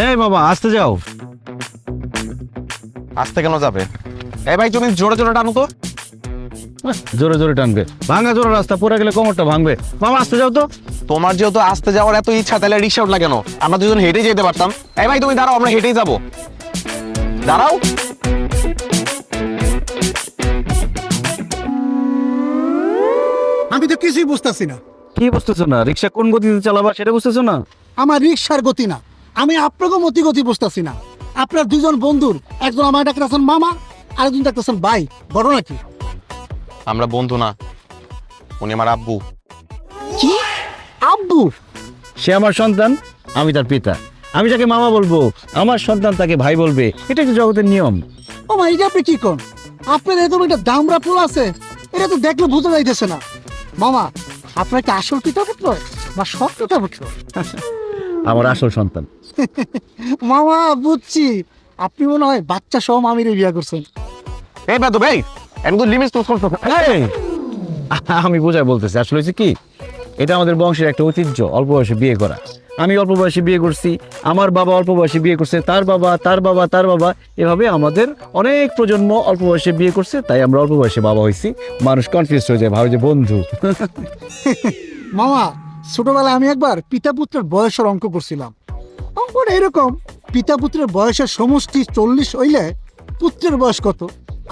এই বাবা আসতে যাও। আসতে কেন যাবে? এই ভাই তুমি জোরে জোরে টানো তো। জোরে জোরে টানবে, ভাঙা জোরে রাস্তা পড়ে গেলে কোমরটা ভাঙবে। বাবা আসতে যাও তো। তোমার যেহেতু আসতে যাওয়ার এত ইচ্ছা, তাহলে রিক্সা উঠলা কেন? আমরা দুজন হেঁটে যেতে পারতাম। এই ভাই তুমি দাঁড়াও, আমরা হেঁটেই যাবো। দাঁড়াও। আমি তো কিছুই বুঝতেছি না। কি বুঝতেছো না? রিক্সা কোন গতিতে চালাবা সেটা বুঝতেছো না? আমার রিক্সার গতি না, আমি আপনাকে গতি বুঝতেছি না। আপনার দুজন বন্ধুর, একজন আমার ডাকতেছেন মামা, আরেকজন ডাকতেছেন ভাই। বড় নাকি? আমরা বন্ধু না, উনি আমার আব্বু। কি আব্বু? সে আমার সন্তান, আমি তার পিতা। আমি তাকে মামা বলবো, আমার সন্তান তাকে ভাই বলবে। এটা তো জগতের নিয়ম। ও মা, এটা আপনি কি কোন? আপনার এরকম একটা দামরা ফুল আছে, এটা তো দেখলে বোঝা যাইতেছে না। মামা, আপনার কি আসল পিতা পুত্র বা সব পিতা পুত্র? আমার আসল সন্তান। মামা বুঝছি, আপনি মনে হয় বাচ্চা সহ মামির বিয়ে করছেন। এই বেদু ভাই, একদম লিমিট ক্রস করছো। এই, আমি বোঝায় বলতেছি, আসলে হচ্ছে কি, এটা আমাদের বংশের একটা ঐতিহ্য, অল্প বয়সে বিয়ে করা। আমি অল্প বয়সে বিয়ে করছি, আমার বাবা অল্প বয়সে বিয়ে করছে, তার বাবা, তার বাবা, তার বাবা, এভাবে আমাদের অনেক প্রজন্ম অল্প বয়সে বিয়ে করছে, তাই আমরা অল্প বয়সে বাবা হয়েছি। মানুষ কনফিউজ হয়ে যায়, ভাবে যে বন্ধু। মামা, ছোটবেলায় আমি একবার পিতা পুত্রের বয়সের অঙ্ক করছিলাম। অঙ্কটা এরকম, পিতা পুত্রের বয়সের সমষ্টি 40 হইলে পুত্রের বয়স কত?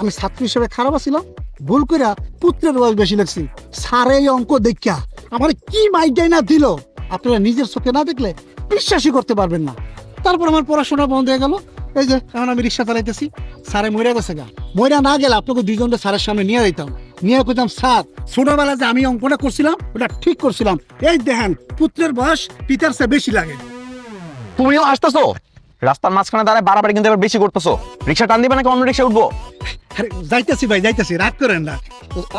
আমি ছাত্র হিসেবে খারাপ ছিলাম, ভুল কইরা পুত্রের বয়স বেশি লাগছি। স্যার এই অঙ্ক দেখা আমার কি মাইটাই না দিল, আপনারা নিজের চোখে না দেখলে বিশ্বাসই করতে পারবেন না। তারপর আমার পড়াশোনা বন্ধ হয়ে গেল। এই যে এখন আমি রিক্সা চালাইতেছি, স্যারে মইরা গেছে গা। মইরা না গেলে আপনাকে দুইজনকে স্যারের সামনে নিয়ে যেতাম, নিয়ে কইতাম, স্যার ছোটবেলা যে আমি অঙ্কটা করছিলাম ওটা ঠিক করছিলাম, এই দেখেন পুত্রের বয়স পিতার চেয়ে বেশি লাগে। তুমিও আসতেছো রাস্তার মাঝখানে দাঁড়ায়, বাড়াবাড়ি কিন্তু এবার বেশি করতেছো। রিক্সা টান দিবে নাকি অন্য রিক্সা উঠবো? আরে যাইতেছি ভাই, যাইতেছি, রাগ করেন না।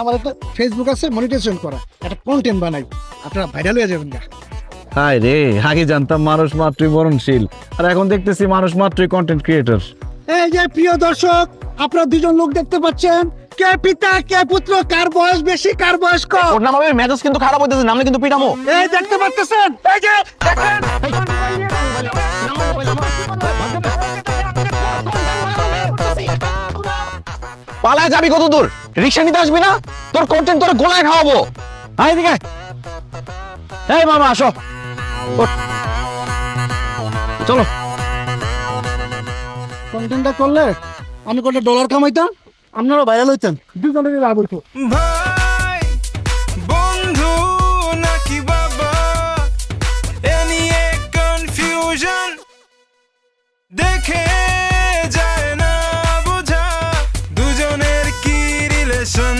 আমার একটা ফেসবুক আছে, মনিটাইজেশন করা, একটা কন্টেন্ট বানাই, আপনারা ভাইরাল হয়ে যাবেন গা। হায় রে, আগে জানতাম মানুষ মাত্রই মরণশীল, আর এখন দেখতেছি মানুষ মাত্রই কন্টেন্ট ক্রিয়েটর। এই যে প্রিয় দর্শক, আপনারা দুজন লোক দেখতে পাচ্ছেন, কে পিতা কে পুত্র, কার বয়স বেশি কার বয়স কম। ওর নাম হবে মেজাজ কিন্তু খারাপ হইতেছে, নামলে কিন্তু পিটামো। এই দেখতে পাচ্ছেন, এই যে দেখেন। পালায় যাবি কত দূর? রিক্সা নিতে আসবি না? তোর কন্টেন্ট তোর গোলায় খাওয়াবো। আয় দিকে। এই মামা আসো, ওঠ। চলো। কন্টেন্টটা করলে আমি কত ডলার কামাইতাম, আপনারা ভাইরাল হইতেন, দুজনের লাভ হইতো। ভাই বন্ধু নাকি বাবা, এ নিয়ে কনফিউশন, দেখে যায় না বোঝা দুজনের কি রিলেশন।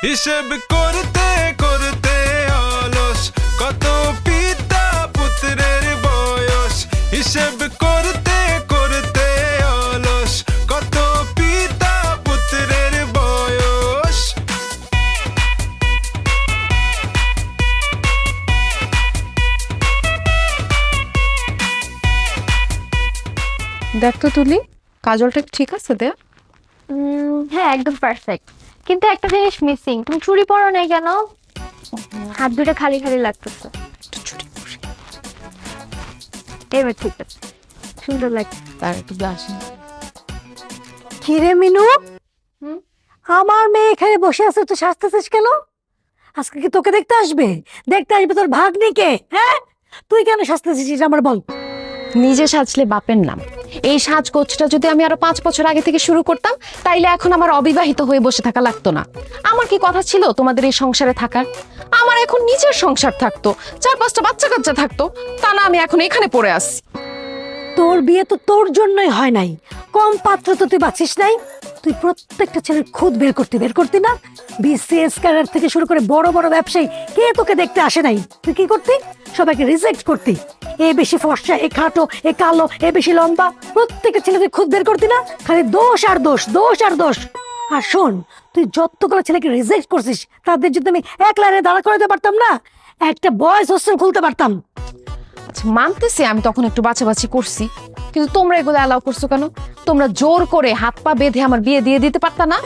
হিসেব করতে করতে অলস, কত পিতা পুত্রের বয়স। হিসেব করতে করতে অলস, কত পিতা পুত্রের বয়স। দেখ তো তুলি, কাজলটা ঠিক আছে দে? হ্যাঁ একদম পারফেক্ট, কিন্তু একটা জিনিস মিসিং। তুমি চুড়ি পরো নাই কেন? হাত দুটো খালি খালি লাগতেছে। এবার ঠিক আছে, সুন্দর লাগছে। তার একটু আসেন। কিরে মিনু, হুম? আমার মেয়ে এখানে বসে আছে, তুই সাজতেছিস কেন? আজকে কি তোকে দেখতে আসবে? দেখতে আসবে তোর ভাগ্নিকে? হ্যাঁ, তুই কেন সাজতেছিস এটা আমার বল। নিজে সাজলে বাপের নাম। এই সাজগোজটা যদি আমি আরো 5 বছর আগে থেকে শুরু করতাম, তাইলে এখন আমার অবিবাহিত হয়ে বসে থাকা লাগতো না। আমার কি কথা ছিল তোমাদের এই সংসারে থাকার? আমার এখন নিজের সংসার থাকতো, 4-5টা বাচ্চা কাচ্চা থাকতো, তা না আমি এখন এখানে পড়ে আসছি। তোর বিয়ে তো তোর জন্যই হয় নাই, কম পাত্র তো তুই বাঁচিস নাই। তুই প্রত্যেকটা ছেলের খুদ বের করতি না? বিসিএস ক্যাডার থেকে শুরু করে বড় বড় ব্যবসায়ী কে তোকে দেখতে আসে নাই? তুই কি করতি? সবাইকে রিজেক্ট করতি। এ বেশি ফর্সা, এ খাটো, এ কালো, এ বেশি লম্বা, প্রত্যেকটা ছেলে তুই খুদ বের করতি না? খালি দোষ আর দোষ, দোষ আর দোষ। আর শোন, তুই যতগুলো ছেলেকে রিজেক্ট করছিস, তাদের যদি আমি এক লাইনে দাঁড়া করাতে পারতাম না, একটা বয়েজ হোস্টেল খুলতে পারতাম। আচ্ছা মানতেছি আমি তখন একটু বাছাবাছি করছি, কিন্তু তোমরা এগুলো অ্যালাউ করছো কেন? তোমরা জোর করে হাত পা বেঁধে আমার বিয়ে দিয়ে দিতে পারতা না?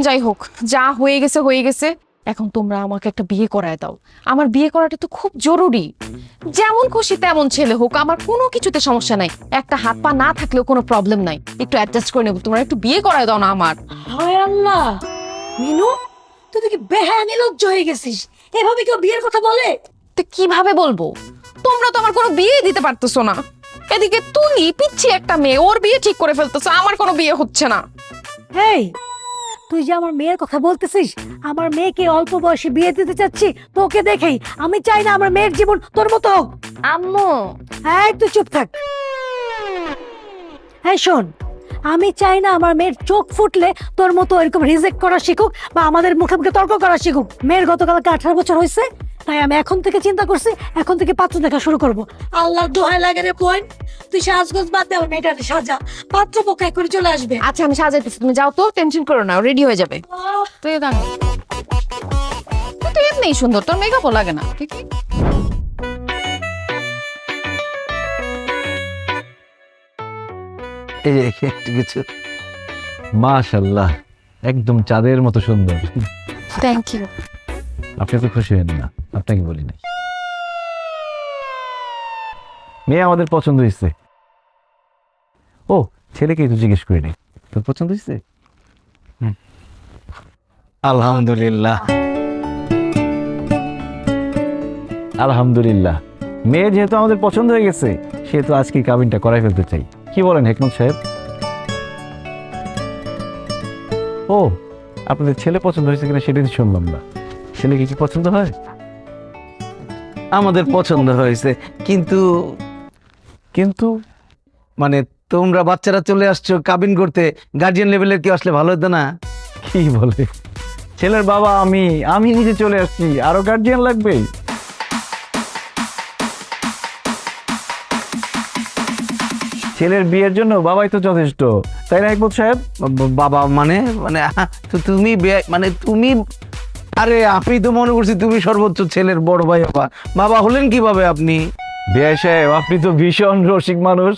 যাই হোক, যা হয়ে গেছে হয়ে গেছে। এখন তোমরা আমাকে একটা বিয়ে করায় দাও। আমার বিয়ে করাটা তো খুব জরুরি। যেমন খুশি তেমন ছেলে হোক, আমার কোনো কিছুতে সমস্যা নাই। একটা হাত পা না থাকলেও কোনো প্রবলেম নাই, একটু অ্যাডজাস্ট করে নেবো। তোমরা একটু বিয়ে করায় দাও না আমার। হায় আল্লাহ, মিনু তুই দেখি বেহায়া নির্লজ্জ হয়ে গেছিস। এভাবে কেউ বিয়ের কথা বলে? তো কিভাবে বলবো? তোমরা তো আমার কোনো বিয়ে দিতে পারতেছো না। এদিকে তুই পিচ্ছি একটা মেয়ে, ওর বিয়ে ঠিক করে ফেলতেছো, আমার কোনো বিয়ে হচ্ছে না। এই তুই যে আমার মেয়ের কথা বলতেছিস, আমার মেয়েকে অল্প বয়সে বিয়ে দিতে চাচ্ছি তোকে দেখেই। আমি চাই না আমার মেয়ের জীবন তোর মতো হোক। আম্মু, এই তুই চুপ থাক। হ্যাঁ শোন, আমি চাই না আমার মেয়ের চোখ ফুটলে তোর মতো এরকম রিজেক্ট করা শিখুক বা আমাদের মুখে মুখে তর্ক করা শিখুক। মেয়ের গতকালকে 18 বছর হয়েছে, তাই আমি এখন থেকে চিন্তা করছি এখন থেকে পাত্র দেখা শুরু করব। আল্লাহর দোহাই লাগে রে বোন, তুই সাজগোজ বাদ দে, আমার মেয়েটাকে সাজা, পাত্র পক্ষ করে চলে আসবে। আচ্ছা আমি সাজাইতেছি, তুমি যাও তো, টেনশন করো না, রেডি হয়ে যাবে। তুই দাঁড়া, তুই তো এমনিই সুন্দর, তোর মেকআপও লাগে না। ঠিক এই যে একটু কিছু, মাশাআল্লাহ, একদম চাঁদের মতো সুন্দর। Thank you. আপনি তো খুশি হন না? আপনাকে বলি নাই, মেয়ে আমাদের পছন্দ হয়েছে। ও ছেলেকেই তো জিজ্ঞেস করি নাই, তোর পছন্দ হয়েছে? আলহামদুলিল্লাহ, আলহামদুলিল্লাহ। মেয়ে যেহেতু আমাদের পছন্দ হয়ে গেছে, সেহেতু আজকে কাবিনটা করাই ফেলতে চাই। কি বলেন হেকমত সাহেব? ও আপনাদের ছেলে পছন্দ হয়েছে কিনা সেটা শুনলাম না। ছেলেকে কি পছন্দ হয়? আমাদের পছন্দ হয়েছে, কিন্তু কিন্তু মানে তোমরা বাচ্চারা চলে আসছো কাবিন করতে, গার্জিয়ান লেভেলের কেউ আসলে ভালো হতো না? কি বলে? ছেলের বাবা আমি নিজে চলে আসছি, আরো গার্জিয়ান লাগবে? ছেলের বিয়ের জন্য বাবাই তো যথেষ্ট, তাই না হেকমত সাহেব? বাবা মানে মানে তো তুমি মানে তুমি, আরে আমি তো মনে করছি তুমি সর্বোচ্চ ছেলের বড় ভাই। বাবা বাবা হলেন কিভাবে আপনি? বিআই সাহেব, আপনি তো ভীষণ রসিক মানুষ।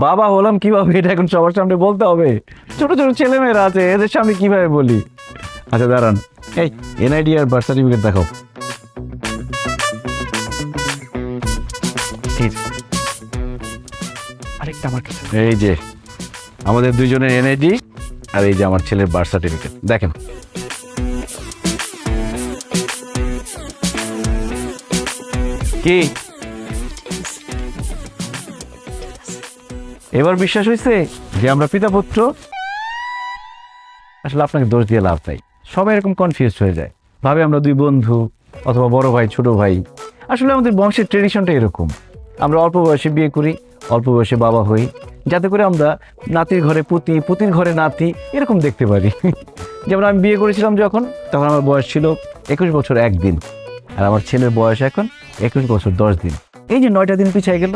বাবা হলাম কিভাবে এটা এখন সবার সামনে বলতে হবে? ছোট ছোট ছেলেমেয়েরা আছে, এদের সামনে কিভাবে বলি? আচ্ছা দাঁড়ান, এই এনআইডি আর বার্থ সার্টিফিকেট দেখাও। আরেকটা আমার কাছে। এই যে আমাদের দুইজনের এনআইডি, আর এই যে আমার ছেলের বার্থ সার্টিফিকেট, দেখেন। কি এবার বিশ্বাস হয়েছে যে আমরা পিতা পুত্র? আসলে আপনাকে দোষ দিয়ে লাভ নাই, সবাই এরকম কনফিউজ হয়ে যায়, ভাবে আমরা দুই বন্ধু অথবা বড় ভাই ছোট ভাই। আসলে আমাদের বংশের ট্রেডিশনটা এরকম, আমরা অল্প বয়সে বিয়ে করি, অল্প বয়সে বাবা হই, যাতে করে আমরা নাতির ঘরে পুতি, পুতির ঘরে নাতি এরকম দেখতে পারি। যেমন আমি বিয়ে করেছিলাম যখন, তখন আমার বয়স ছিল 21 বছর 1 দিন, আর আমার ছেলের বয়স এখন 21 বছর 10 দিন। এই যে 9টা দিন পিছিয়ে গেল,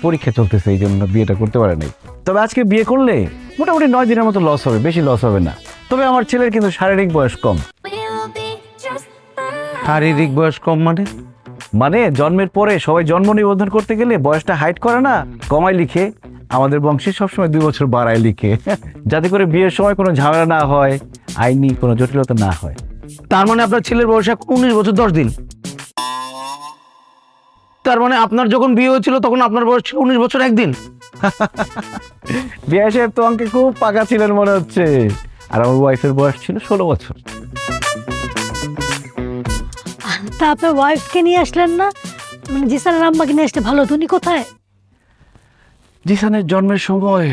পরীক্ষা চলতেছে, এই জন্য বিয়েটা করতে পারে নাই। তবে আজকে বিয়ে করলে মোটামুটি 9 দিনের মতো লস হবে, বেশি লস হবে না। তবে আমার ছেলের কিন্তু শারীরিক বয়স কম। শারীরিক বয়স কম মানে? মানে জন্মের পরে সবাই জন্ম নিবন্ধন করতে গেলে বয়সটা হাইড করে না, কমায় লিখে। আমাদের বংশে সবসময় 2 বছর বাড়ায় লিখে, যাতে করে বিয়ের সময় কোনো ঝামেলা না হয়, আইনি কোনো জটিলতা না হয়। তার মানে আপনার ছেলের বয়স এখন 19 বছর 10 দিন। তার মানে আপনার যখন বিয়ে হয়েছিল তখন আপনার বয়স ছিল 19 বছর 1 দিন। বিয়ে সাহেব তো আমাকে খুব পাকা ছিলেন মনে হচ্ছে, আর আমার ওয়াইফের বয়স ছিল 16 বছর। তা আপনার ওয়াইফকে নিয়ে আসলেন না? মানে জিসানের আম্মাকে নিয়ে আসলে ভালো হতো। উনি কোথায়? জিসানের জন্মের সময়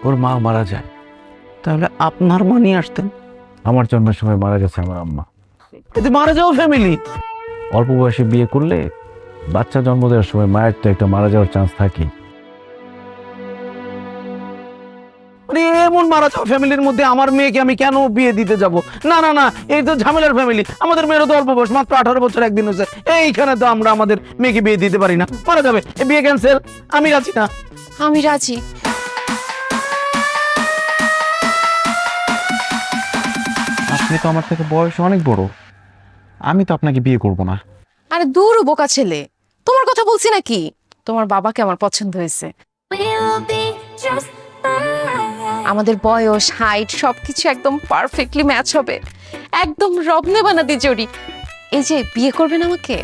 ওর মা মারা যায়। তাহলে আপনার মা নিয়ে আসতেন? আমার জন্মের সময় মারা গেছে আমার আম্মা। এতে মারা যাওয়া ফ্যামিলি। অল্প বয়সে বিয়ে করলে বাচ্চা জন্ম দেওয়ার সময় মায়ের তো একটা মারা যাওয়ার চান্স থাকে। মানে এমন মারা যাওয়া ফ্যামিলির মধ্যে আমার মেয়েকে আমি কেন বিয়ে দিতে যাব? না না না, এই তো ঝামেলার ফ্যামিলি। আমাদের মেয়েরও তো অল্প বয়স, মাত্র 18 বছর 1 দিন হয়েছে। এইখানে তো আমরা আমাদের মেয়েকে বিয়ে দিতে পারি না, মারা যাবে। এই বিয়ে ক্যান্সেল, আমি রাজি না। আমি রাজি। আপনি তো আমার থেকে বয়সে অনেক বড়, আমি তো আপনাকে বিয়ে করব না। আরে দূর বোকা ছেলে, তোমার কথা বলছি নাকি? তোমার বাবাকে আমার পছন্দ হয়েছে। আমাদের বয়স, হাইট সবকিছু একদম পারফেক্টলি ম্যাচ হবে, একদম রবনে বানাদি জড়ি। এই যে বিয়ে করবেন আমাকে?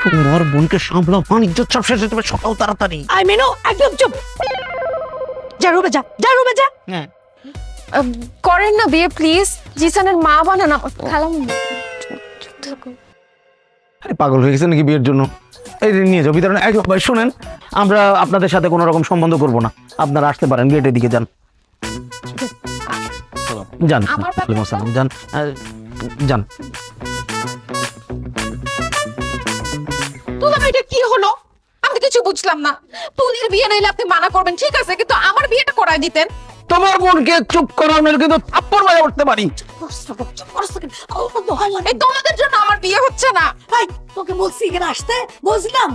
তোমার বোনকে সামলাও, বাণিজ্য চাপ শেষে তুমি সকাল তাড়াতাড়ি। আই মেনো একদম চুপ। যা রুমে যা, যা রুমে যা। করেন না বিয়ে প্লিজ, জিসানের মা বানান খালাম। আরে পাগল হয়ে গেছে নাকি বিয়ের জন্য? এই যে নিয়ে যাও ভিতরে। ভাই শুনেন, আমরা আপনাদের সাথে কোনো রকম সম্বন্ধ করব না, আপনারা আসতে পারেন, গেটের দিকে যান। যান ওয়ালাইকুম আসসালাম, যান যান। তোলা এটা কি হলো? আমি কিছু বুঝলাম না। তুলির বিয়ে নাইলে আপনি মানা করবেন ঠিক আছে, কিন্তু আমার বিয়েটা করায় দিতেন। তোমার বোনকে চুপ করানোর কিন্তু থাপ্পড় মারে উঠতে পারি। এই তোমাদের জন্য আমার বিয়ে হচ্ছে না। ভাই তোকে বলছি এখানে আসতে, বলছিলাম।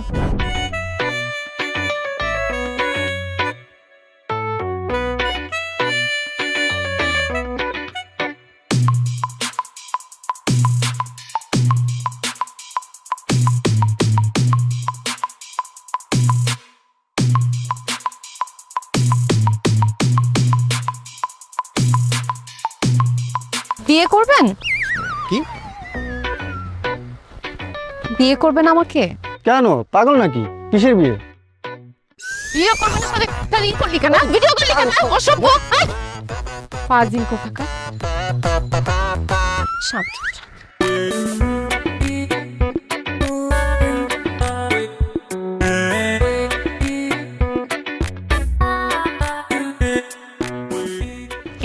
বিয়ে করবেন? কি? বিয়ে করবেন আমাকে? কেন, পাগল নাকি? কিসের বিয়ে? বিয়ে করবেন মানে তাহলে করলি কেন? ভিডিও করলি কেন? অসভ্য। ফাজিল কোথাকার। শান্ত।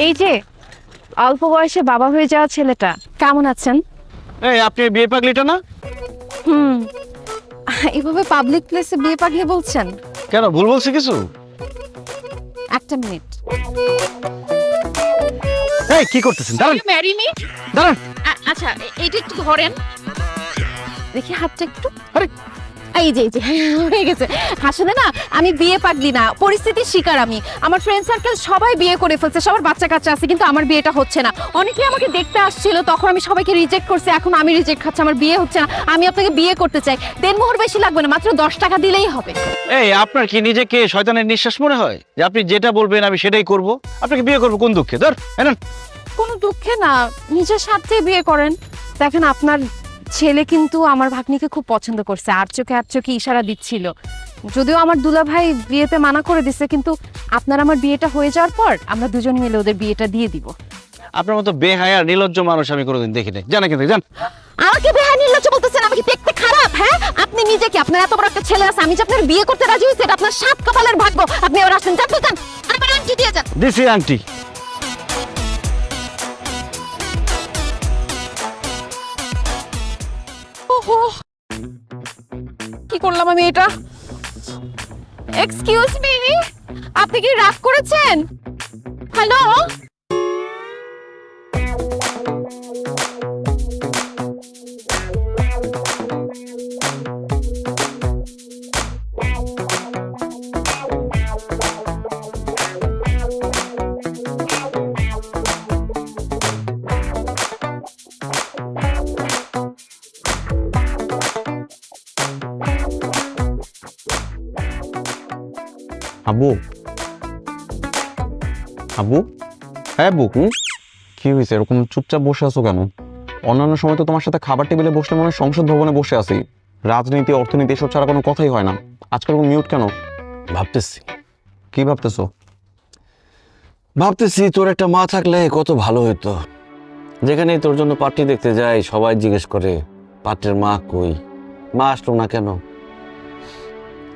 এই যে অল্প বয়সে বাবা হয়ে যাওয়া ছেলেটা, কেমন আছেন? এই আপনি বিয়ে পাগলিটা না? এভাবে পাবলিক প্লেসে বিয়ে পাগলি বলছেন কেন, ভুল বলছি কিছু? একটা মিনিট। এই কি করতেছেন? দাঁড়ান ম্যারি মি। দাঁড়ান। আচ্ছা এইটা একটু ধরেন দেখি হাতটা একটু। আরে এই যে হয়ে গেছে। আসলে না আমি বিয়ে পাগলি না, পরিস্থিতির শিকার আমি। আমার ফ্রেন্ড সার্কেল সবাই বিয়ে করে ফেলছে, সবার বাচ্চা কাচ্চা আছে, কিন্তু আমার বিয়েটা হচ্ছে না। অনেকে আমাকে দেখতে আসছিল, তখন আমি সবাইকে রিজেক্ট করছি, এখন আমি রিজেক্ট খাচ্ছি, আমার বিয়ে হচ্ছে না। আমি আপনাকে বিয়ে করতে চাই, দেনমোহর বেশি লাগবে না, মাত্র 10 টাকা দিলেই হবে। এই আপনার কি নিজেকে শয়তানের নিঃশ্বাস মনে হয় যে আপনি যেটা বলবেন আমি সেটাই করব? আপনাকে বিয়ে করব কোন দুঃখে? ধর এনেন। কোনো দুঃখে না, নিজের স্বার্থে বিয়ে করেন। দেখেন আপনার ছেলে কিন্তু আমার ভাগ্নিকে খুব পছন্দ করছে, আর চোখে ইশারা দিচ্ছিল। যদিও আমার দুলা ভাই বিয়েতে মানা করে দিছে, কিন্তু আপনার আমার বিয়েটা হয়ে যাওয়ার পর আমরা দুজন মিলে ওদের বিয়েটা দিয়ে দিব। আপনার মতো বেহায়া নির্লজ্জ মানুষ আমি কোনোদিন দেখি নাই। জানা কিন্তু জান। আমাকে বেহায়া নির্লজ্জ বলতেছেন? আমি কি দেখতে খারাপ? হ্যাঁ, আপনি নিজে কি, আপনার এত বড় একটা ছেলে আছে, আমি যে আপনার বিয়ে করতে রাজি হয়েছি, এটা আপনার সাত কপালের ভাগ্য। আপনি এবার আসেন, যান যান, আমার আংটি দিয়ে যান। দিছি আংটি। ওহো, কি করলাম আমি এটা? এক্সকিউজ মি, আপনি কি রাগ করেছেন? হ্যালো, আব্বু, আব্বু, হ্যাঁ আব্বু, কি হয়েছে? এরকম চুপচাপ বসে আছো কেন? অন্যান্য সময় তো তোমার সাথে খাবার টেবিলে বসলে মনে হয় সংসদ ভবনে বসে আছি। রাজনীতি, অর্থনীতি এসব ছাড়া কোনো কথাই হয় না। আজকাল মিউট কেন? ভাবতেছি। কি ভাবতেছো? ভাবতেছি তোর একটা মা থাকলে কত ভালো হতো। যেখানেই তোর জন্য পাত্রী দেখতে যাই সবাই জিজ্ঞেস করে পাত্রের মা কই, মা আসলো না কেন?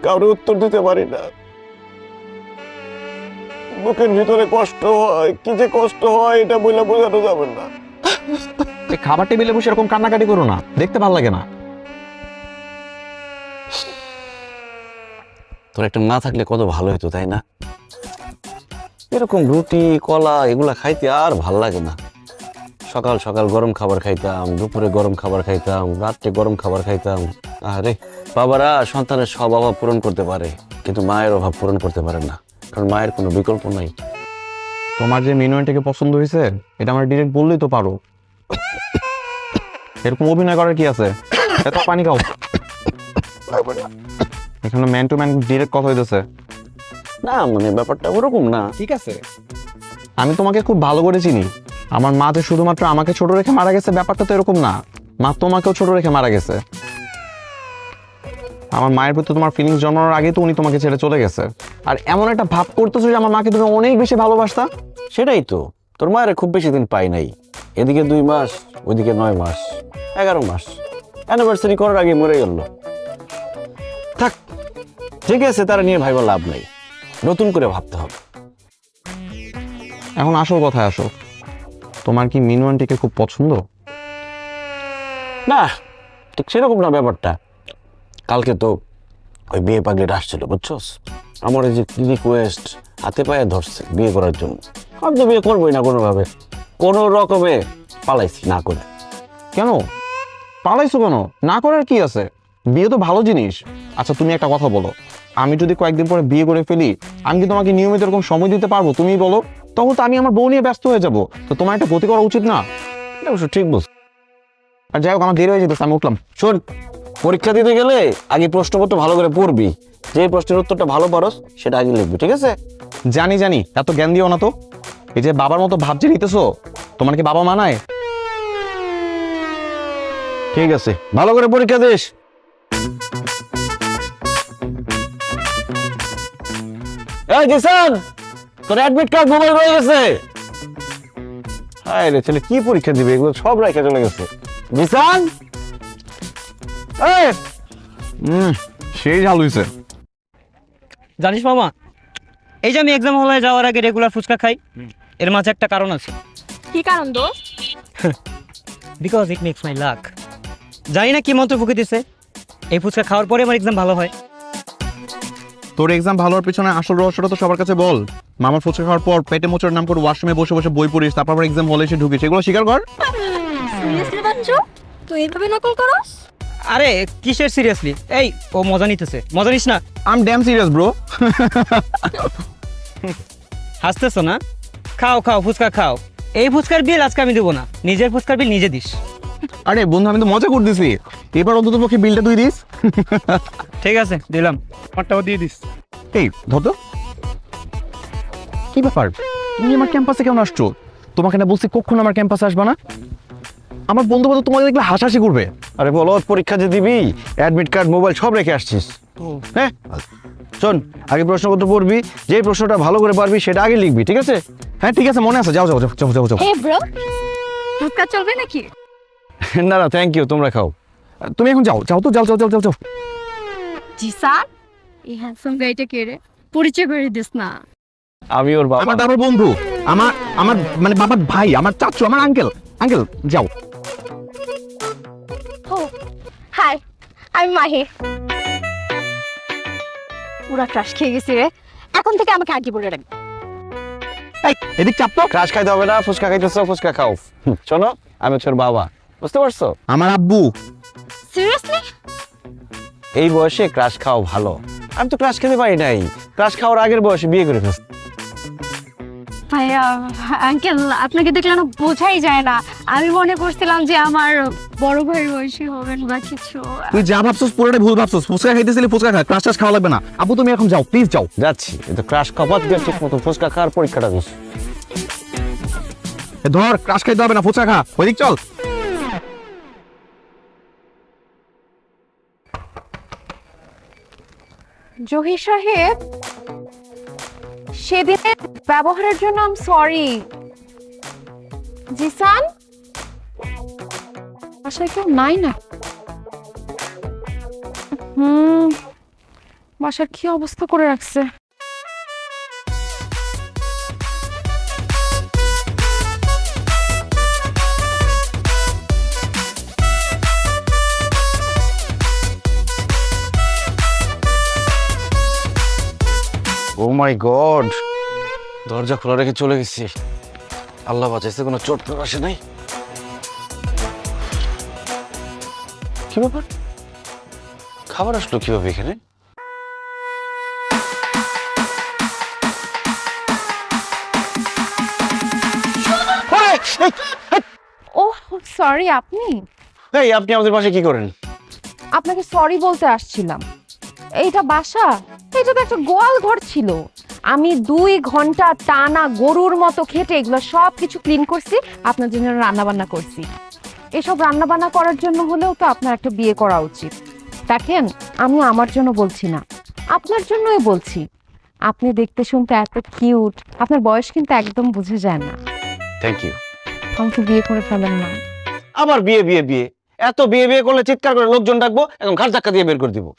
কারো উত্তর দিতে পারি না। বুকের ভিতরে কষ্ট হয়, কি যে কষ্ট হয় এটা বলে বোঝানো যাবে না। এই খাবার টেবিলে বসে এরকম কান্নাকাটি করো না, দেখতে ভালো লাগে না। তোর একটা মা থাকলে কত ভালো হতো, তাই না? এরকম রুটি কলা এগুলা খাইতে আর ভাল লাগে না। সকাল সকাল গরম খাবার খাইতাম, দুপুরে গরম খাবার খাইতাম, রাত্রে গরম খাবার খাইতাম। আরে বাবারা সন্তানের সব অভাব পূরণ করতে পারে, কিন্তু মায়ের অভাব পূরণ করতে পারে না, কারণ মায়ের কোনো বিকল্প নাই। তোমার যে মিনুয়ানটাকে পছন্দ হয়েছে এটা আমার ডিরেক্ট বললেই তো পারো। এরকম অভিনয় করার কি আছে? এত পানি খাও। এখানে ম্যান টু ম্যান ডিরেক্ট কথা হইতেছে। না মানে ব্যাপারটা ওরকম না। ঠিক আছে, আমি তোমাকে খুব ভালো করে চিনি। আমার মা যে শুধুমাত্র আমাকে ছোট রেখে মারা গেছে ব্যাপারটা তো এরকম না, মা তোমাকেও ছোট রেখে মারা গেছে। আমার মায়ের প্রতি তোমার ফিলিংস জন্মানোর আগেই তো উনি তোমাকে ছেড়ে চলে গেছে, আর এমন একটা ভাব করতেছো যে আমার মাকে তুমি অনেক বেশি ভালোবাসতা। সেটাই তো, তোর মায়ের খুব বেশি দিন পাই নাই, এদিকে 2 মাস ওইদিকে 9 মাস 11 মাস, অ্যানিভার্সারি করার আগে মরে গেল। থাক, ঠিক আছে, তারা নিয়ে ভাইবা লাভ নাই, নতুন করে ভাবতে হবে। এখন আসল কথায় আসো, তোমার কি মিনু আন্টিকে খুব পছন্দ? না, ঠিক সেরকম না ব্যাপারটা। কালকে তো ওই বিয়ে পাগলিটা আসছিল, বুঝছস? আমার এই যে রিকোয়েস্ট হাতে পায়ে ধরছে বিয়ে করার জন্য, আমি তো বিয়ে করবোই না কোনোভাবে, কোনো রকমে পালাইছি না করে। কেন পালাইছো কেন? না করার কি আছে, বিয়ে তো ভালো জিনিস। আচ্ছা তুমি একটা কথা বলো, আমি যদি কয়েকদিন পরে বিয়ে করে ফেলি, আমি কি তোমাকে নিয়মিত এরকম সময় দিতে পারবো? তুমি বলো, তখন তো আমি আমার বউ নিয়ে ব্যস্ত হয়ে যাবো। তো তোমার একটা গতি করা উচিত না? এটা অবশ্য ঠিক বলছ। আর যাই হোক, আমার দেরি হয়ে যেতেছে, আমি উঠলাম। শোন, পরীক্ষা দিতে গেলে আগে প্রশ্নপত্র ভালো করে পড়বি, যে প্রশ্নের উত্তরটা ভালো পারস সেটা আগে লিখবি, ঠিক আছে? জানি জানি, এত জ্ঞান দিও না তো। এই যে বাবার মতো ভাবছে নিতেছো, তোমার কি বাবা মানায়? ঠিক আছে, ভালো করে পরীক্ষা দিস। এই জিসান, তোর অ্যাডমিট কার্ড মোবাইল হয়ে গেছে। হায় রে ছেলে, কি পরীক্ষা দিবে, এগুলো সব রাখা চলে গেছে। জিসান, এই সেই ঝাল হইছে। জানিস মামা, এই যে আমি এক্সাম হলে যাওয়ার আগে রেগুলার ফুচকা খাই, এর মাঝে একটা কারণ আছে। কি কারণ দোস্ত? Because it makes my luck. জানি না কি মন্ত্র ফুকে দিছে, এই ফুচকা খাওয়ার পরে আমার এক্সাম ভালো হয়। তোর এক্সাম ভালো হওয়ার পিছনে আসল রহস্যটা তো সবার কাছে বল। মামার ফুচকা খাওয়ার পর পেটে মোচড় নাম করে ওয়াশরুমে বসে বসে বই পড়িস, তারপর এক্সাম হলে এসে ঢুকিস, এগুলো স্বীকার কর। সিরিয়াসলি বাঞ্চো, তুই এইভাবে নকল করস? আরে কিসের সিরিয়াসলি? এই ও মজা নিতেছে, মজা নিস না। I am damn serious bro. হাসতেছো না? খাও খাও, ফুচকা খাও। এই ফুচকার বিল আজকে আমি দেবো না, নিজের ফুচকার বিল নিজে দিস। আরে বন্ধু, আমি তো মজা করতেছি, এবার অন্তত পক্ষে বিলটা তুই দিস। ঠিক আছে, দিলাম। আমারটাও দিয়ে দিস। এই ধর তো, কি ব্যাপার, তুমি আমার ক্যাম্পাসে কেমন আসছো? তোমাকে না বলছি কখনো আমার ক্যাম্পাসে আসবা না। আমার বন্ধু বান্ধব তোমাদের দেখলে হাসাহাসি করবে। আরে বলো, পরীক্ষা যে দিবি, অ্যাডমিট কার্ড মোবাইল সব রেখে আসছিস। হ্যাঁ, শোন, আগে প্রশ্নপত্র পড়বি, যে প্রশ্নটা ভালো করে পারবি সেটা আগে লিখবি, ঠিক আছে? হ্যাঁ ঠিক আছে, মনে আছে, যাও যাও যাও যাও যাও যাও। হে ব্রো, ফুচকা চলবে নাকি? না না, থ্যাংক ইউ, তোমরা খাও। তুমি এখন যাও, যাও তো, যাও যাও যাও যাও যাও। জিসান, এই হ্যান্ডসাম গাইটা কে রে? পরিচয় করে দিস না। আমি ওর বাবা। আমার বাবার বন্ধু, আমার আমার মানে বাবার ভাই, আমার চাচু, আমার আঙ্কেল। আঙ্কেল যাও। ও হাই, আমি মাহি। পুরা ক্রাশ খেয়ে গেছি রে, এখন থেকে আমাকে আগে বলে রাখবি। এই এদিক চাপ তো। ক্রাশ খাইতে হবে না, ফুচকা খাইতেছো, ফুচকা খাও। শোনো, আমি হচ্ছে ওর বাবা, বুঝতে পারছো? আমার আব্বু। সিরিয়াসলি? এই বয়সে ক্রাশ খাওয়া ভালো। আমি তো ক্রাশ খেতে পারি নাই, ক্রাশ খাওয়ার আগের বয়সে বিয়ে করে ফেলছি। ভাইয়া আঙ্কেল, আপনাকে দেখলে না বোঝাই যায় না। আমি মনে করছিলাম যে আমার বড় ভাইয়ের বয়সী হবেন বা কিছু। তুই যা ভাবছস পুরোটাই ভুল ভাবছস। ফুচকা খাইতেছিলি, ফুচকা খা, ক্রাশ টাশ খাওয়া লাগবে না। আব্বু তুমি এখন যাও, প্লিজ যাও। যাচ্ছি, কিন্তু ক্রাশ খাওয়া দিয়ে ঠিক মতো ফুচকা খাওয়ার পরীক্ষাটা দিস। ধর, ক্রাশ খাইতে হবে না, ফুচকা খা, ওইদিক চল। জহির সাহেব, সেদিনের ব্যবহারের জন্য আই এম সরি। জিসান, বাসায় কেউ নাই না? বাসার কি অবস্থা করে রাখছে। ও মাই গড, দরজা খোলা রেখে চলে গেছি। আল্লাহ বাঁচাইছে, কোনো চোট তো আসে নাই। কি ব্যাপার, খাবার আসলো কিভাবে এখানে? ওহ সরি, আপনি? এই, আপনি আমাদের পাশে কি করেন? আপনাকে সরি বলতে আসছিলাম। এইটা বাসা? এটা তো একটা গোয়াল ঘর ছিল। আমি 2 ঘন্টা টানা গরুর মতো খেটে এগুলো সব কিছু ক্লিন করছি, আপনার জন্য রান্না বান্না করছি। এসব রান্না বান্না করার জন্য হলেও তো আপনার একটা বিয়ে করা উচিত। দেখেন, আমি আমার জন্য বলছি না, আপনার জন্যই বলছি। আপনি দেখতে শুনতে এত কিউট, আপনার বয়স কিন্তু একদম বুঝে যায় না। Thank you. আমাকে বিয়ে করে ফেলেন না। আবার বিয়ে বিয়ে বিয়ে, এত বিয়ে বিয়ে করলে চিৎকার করে লোকজন ডাকবো, এখন ঘাট ধাক্কা দিয়ে বের করে দিব।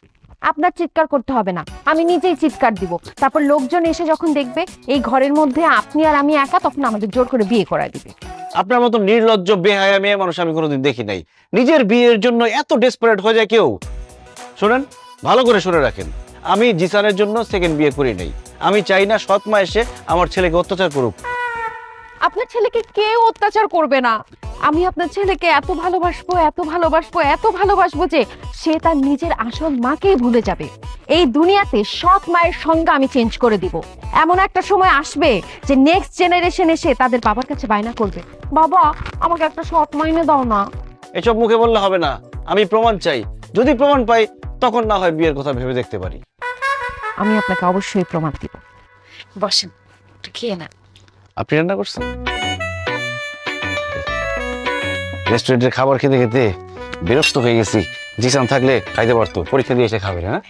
আপনার চিৎকার করতে হবে না, আমি নিজেই চিৎকার দিব। তারপর লোকজন এসে যখন দেখবে এই ঘরের মধ্যে আপনি আর আমি একা, তখন আমাদের জোর করে বিয়ে করায় দিবে। আপনার মতো নির্লজ্জ বেহায়া মেয়ে মানুষ আমি কোনোদিন দেখি নাই। নিজের বিয়ের জন্য এত ডেসপারেট হয়ে যায় কেউ। শোনেন, ভালো করে শুনে রাখেন, আমি জিসানের জন্য সেকেন্ড বিয়ে করি নাই। আমি চাই না সৎ মা এসে আমার ছেলেকে অত্যাচার করুক। আপনার ছেলেকে কেউ অত্যাচার করবে না। আমি আপনার ছেলেকে এত ভালোবাসবো, এত ভালোবাসবো, এত ভালোবাসবো যে সে তার নিজের আসল মাকেই ভুলে যাবে। এই দুনিয়াতে সৎ মায়ের সংজ্ঞা আমি চেঞ্জ করে দিব। এমন একটা সময় আসবে যে নেক্সট জেনারেশন এসে তাদের বাবার কাছে বায়না করবে, বাবা আমাকে একটা সৎ মা এনে দাও না। এসব মুখে বললে হবে না, আমি প্রমাণ চাই। যদি প্রমাণ পাই তখন না হয় বিয়ের কথা ভেবে দেখতে পারি। আমি আপনাকে অবশ্যই প্রমাণ দিব। বসেন, একটু খেয়ে না। আপনি রান্না করছেন? রেস্টুরেন্টের খাবার খেতে খেতে বিরক্ত হয়ে গেছি। জিসান থাকলে খাইতে পারতো, পরীক্ষা দিয়ে এসে খাবে। হ্যাঁ,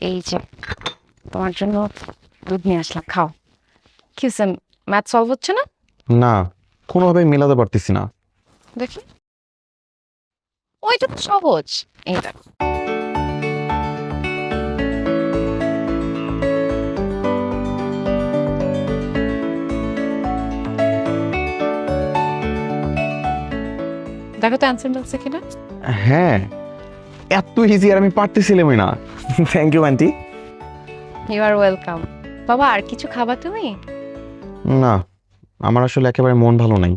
এই যে তোমার জন্য দুধ নিয়ে আসলাম, খাও। কি হয়েছে, ম্যাথ সলভ হচ্ছে না? না, কোনোভাবে মেলাতে পারতেছি না। দেখি, ওইটা তো সহজ। এই দেখো, দেখো তো অ্যান্সার মিলছে কিনা। হ্যাঁ, এত ইজি আর আমি পারতেছিলামই না। Thank you aunty. You are welcome. বাবা, আর কিছু খাবা তুমি? না, আমার আসলে একেবারে মন ভালো নাই।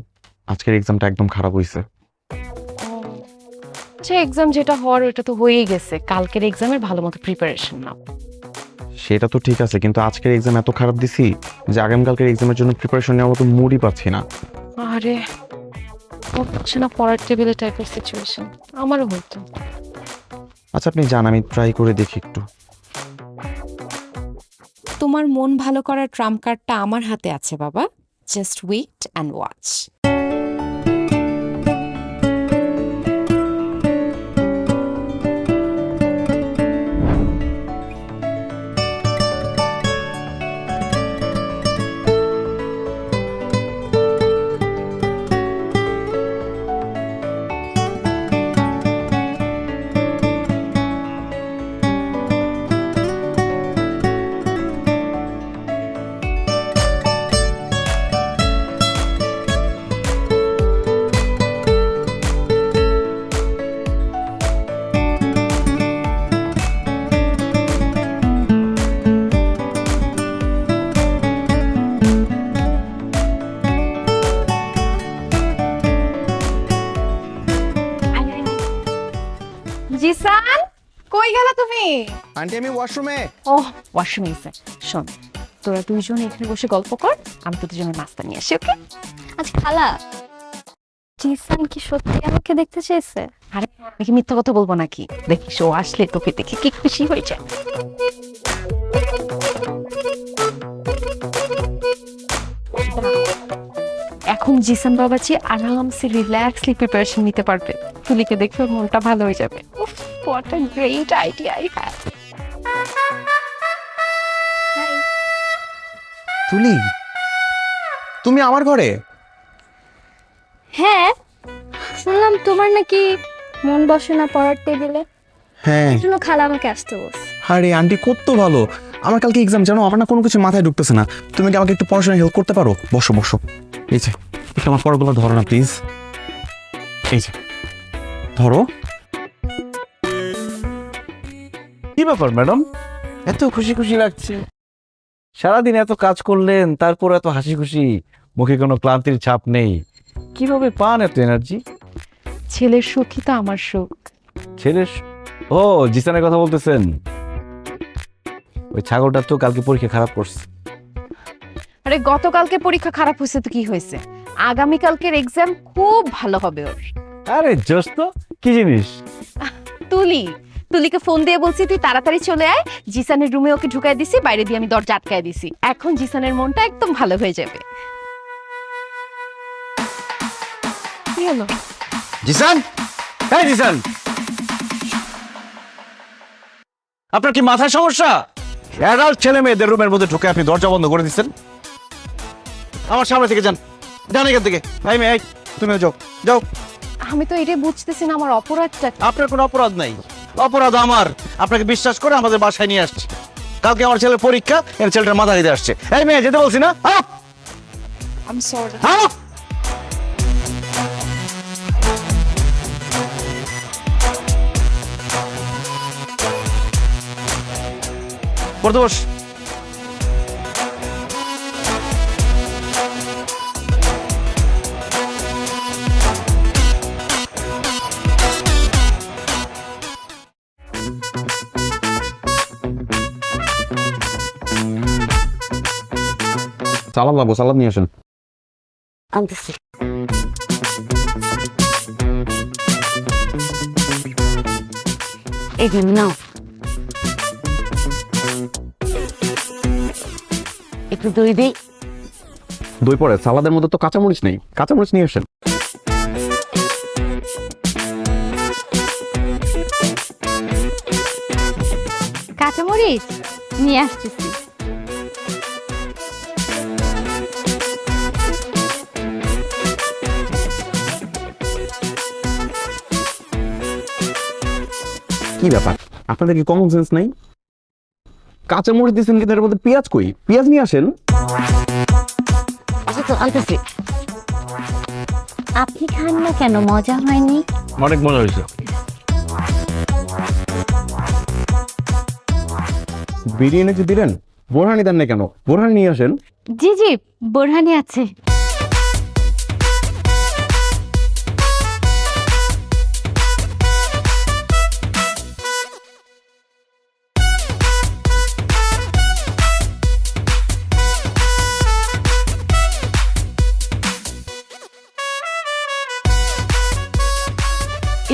আজকের এক্সামটা একদম খারাপ হয়েছে। আচ্ছা, এক্সাম যেটা হওয়ার ওটা তো হয়েই গেছে। কালকের এক্সামের ভালো মতো প্রিপারেশন নাও। সেটা তো ঠিক আছে, কিন্তু আজকের এক্সাম এত খারাপ দিছি যে আগামীকালকের এক্সামের জন্য প্রিপারেশন নেওয়ার মতো মুডই পাচ্ছি না। আরে, হচ্ছে না পড়ার টেবিলে টাইপের সিচুয়েশন। আমারও হতো। আচ্ছা, আপনি জান, আমি ট্রাই করে দেখি একটু। তোমার মন ভালো করার ট্রাম্প কার্ডটা আমার হাতে আছে বাবা। Just wait and watch. Zisan, কই গেলা তুমি? আন্টি, আমি ওয়াশরুমে। ওহ, ওয়াশরুমে গেছে। শোন, তোরা দুইজন এখানে বসে গল্প কর, আমি তোদের জন্য নাস্তা নিয়ে আসি। ওকে? আচ্ছা খালা, জিসান কি সত্যি আমাকে দেখতে চেয়েছে? আরে, নাকি মিথ্যা কথা বলবো নাকি? দেখিস ও আসলে তোকে দেখে কি খুশি হয়েছে। এখন জিসান বাবাজি আরামসে রিল্যাক্সলি প্রিপারেশন নিতে পারবে। তুলিকে দেখে ওর মনটা ভালো হয়ে যাবে। What a great idea I have. তুলি, তুমি আমার ঘরে? হ্যাঁ, শুনলাম তোমার নাকি মন বসে না পড়ার টেবিলে। হ্যাঁ। এই জন্য খালা আমাকে আসতে বলছে। আরে আন্টি, কত ভালো। আমার কালকে এক্সাম, জানো, আমার না কোনো কিছু মাথায় ঢুকতেছে না। তুমি কি আমাকে একটু পড়াশোনায় হেল্প করতে পারো? বসো বসো। এই যে, একটু আমার পড়াগুলো ধরো না প্লিজ। এই যে, ধরো। কি ব্যাপার ম্যাডাম, এত খুশি খুশি লাগছে? সারাদিন এত কাজ করলেন, তারপর এত হাসি খুশি, মুখে কোনো ক্লান্তির ছাপ নেই। কিভাবে পান এত এনার্জি? ছেলের সুখই তো আমার সুখ। ছেলের ও, জিসানের কথা বলতেছেন? ওই ছাগলটা তো কালকে পরীক্ষা খারাপ করছে। আরে, গতকালকে পরীক্ষা খারাপ হয়েছে তো কি হয়েছে? আগামীকালকের এক্সাম খুব ভালো হবে ওর। আরে জোস তো, কি জিনিস? তুলিকে ফোন দিয়ে বলছি তুই তাড়াতাড়ি চলে আয়, জিসানের রুমে ওকে ঢুকাই দিছি, বাইরে দিয়ে আমি দরজা আটকায় দিছি। এখন জিসানের মনটা একদম ভালো হয়ে যাবে। কি হলো? জিসান, এই জিসান, আপনার কি মাথায় সমস্যা? অ্যাডাল্ট ছেলে মেয়েদের রুমের মধ্যে ঢুকে আপনি দরজা বন্ধ করে দিচ্ছেন। আমার সামনে থেকে যান, যান এখান থেকে। এই মেয়ে, তুমিও যাও, যাও। আমি তো এটাই বুঝতেছি না আমার অপরাধটা কি। আপনার কোনো অপরাধ নাই, অপরাধ আমার। আপনাকে বিশ্বাস করে আমাদের বাসায় নিয়ে আসছি। কালকে আমার ছেলের পরীক্ষা, এর ছেলেটার মাথা দিতে আসছে। এই মেয়ে, যেতে বলছি না? I'm sorry. পড়তে বস। সালাদ লাগবো, সালাদ নিয়ে আসেন। আনতেছি। এই যে নাও, একটু দই দেই। দই পরে সালাদের মধ্যে তো কাঁচামরিচ নেই, কাঁচামরিচ নিয়ে আসেন। কাঁচামরিচ নিয়ে আসতেছি। কি ব্যাপার, আপনাদের কি কমন সেন্স নাই? কাঁচামরিচ দিয়েছেন কিন্তু এর মধ্যে পেঁয়াজ কই? পেঁয়াজ নিয়ে আসেন। আচ্ছা তো আনতেছি। আপনি খান না কেন, মজা হয়নি? অনেক মজা হয়েছে। বিরিয়ানি যে দিলেন, বোরহানি দেন না কেন? বোরহানি নিয়ে আসেন। জি জি, বোরহানি আছে।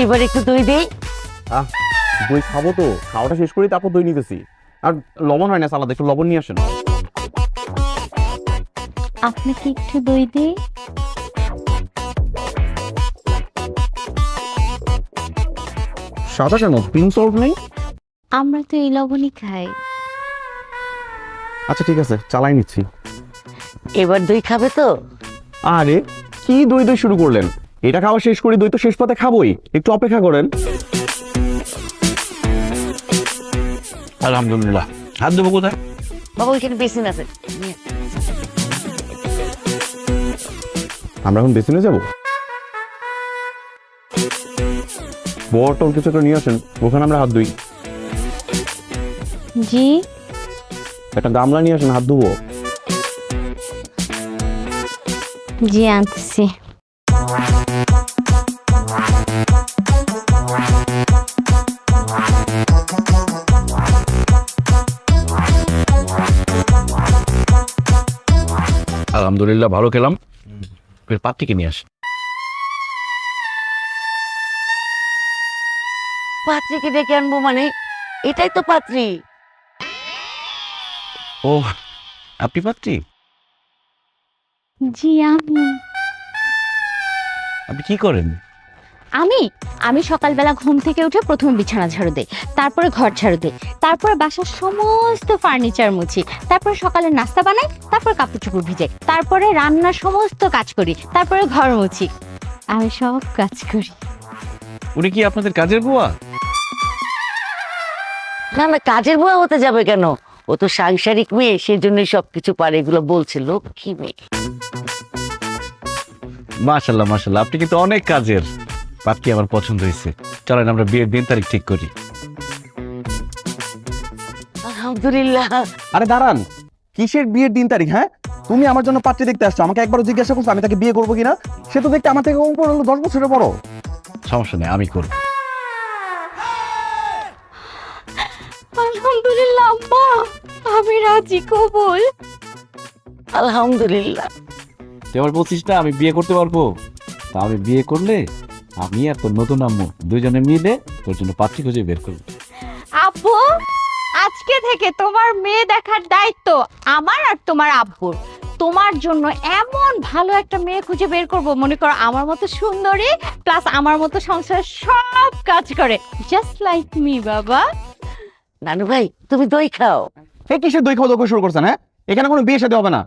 এবার একটু দই দেই। দই খাবো তো, খাওয়াটা শেষ করি তারপর দই নিতেছি। আর লবণ হয় না সালাদ, একটু লবণ নিয়ে আসেন। আপনাকে একটু দই দিই। সাদা কেন, পিঙ্ক সল্ট নেই? আমরা তো এই লবণই খাই। আচ্ছা ঠিক আছে, চালাই নিচ্ছি। এবার দই খাবে তো? আরে কি দই দই শুরু করলেন? এটা খাওয়া শেষ করি, দই তো শেষ পাতে খাবোই, একটু অপেক্ষা করেন। আলহামদুলিল্লাহ। হাত দেবো কোথায়? বাবা ওইখানে বেসিন আছে। আমরা এখন বেসিনে যাব। বটল কিছু একটা নিয়ে আসেন, ওখানে আমরা হাত ধুই। জি। একটা গামলা নিয়ে আসেন, হাত ধুবো। জি আনতেছি। আলহামদুলিল্লাহ, ভালো খেলাম। পাত্রীকে নিয়ে আসি। পাত্রীকে ডেকে আনবো মানে? এটাই তো পাত্রী। ও, আপনি পাত্রী? জি আমি। আপনি কি করেন? আমি সকালবেলা ঘুম থেকে উঠে প্রথমে বিছানা ঝাড়ু দেই, তারপরে ঘর ঝাড়ু দেই, তারপরে বাসার সমস্ত ফার্নিচার মুছি, তারপরে সকালে নাস্তা বানাই, তারপর কাপড় চোপড় ভিজাই, তারপরে রান্নার সমস্ত কাজ করি, তারপরে ঘর মুছি। আমি সব কাজ করি। উনি কি আপনাদের কাজের বুয়া? না না, কাজের বুয়া হতে যাবে কেন? ও তো সাংসারিক মেয়ে, সেই জন্যই সবকিছু পারে। এগুলো বলছে লক্ষ্মী মেয়ে। মাশাল্লাহ মাশাল্লাহ, আপনি কিন্তু অনেক কাজের। পাত্রী আমার পছন্দ হয়েছে। চলেন আমরা বিয়ের দিন তারিখ ঠিক করি। আলহামদুলিল্লাহ। আরে দাঁড়ান, কিসের বিয়ের দিন তারিখ? হ্যাঁ, তুমি আমার জন্য পাত্রী দেখতে আসছো, আমাকে একবারও জিজ্ঞাসা করছো আমি তাকে বিয়ে করবো কিনা? সে তো দেখতে আমার থেকে 10 বছরের বড়। সমস্যা নেই, আমি করব। আলহামদুলিল্লাহ আম্মা, আমি রাজি, কবুল। আলহামদুলিল্লাহ। তুই আমার 25টা, আমি বিয়ে করতে পারবো? তা আমি বিয়ে করলে আমি আর তোর নতুন আম্মু দুইজনে মিলে তোর জন্য পাত্রী খুঁজে বের করবো। আব্বু, আজকে থেকে তোমার মেয়ে দেখার দায়িত্ব আমার আর তোমার আব্বুর। তোমার জন্য এমন ভালো একটা মেয়ে খুঁজে বের করব, মনে করো আমার মতো সুন্দরী প্লাস আমার মতো সংসার সব কাজ করে, জাস্ট লাইক মি। বাবা, নানু ভাই তুমি দই খাও। এই কিসের দই খাওয়া শুরু করছেন? হ্যাঁ, এখানে কোনো বিয়ে শাদী হবে না।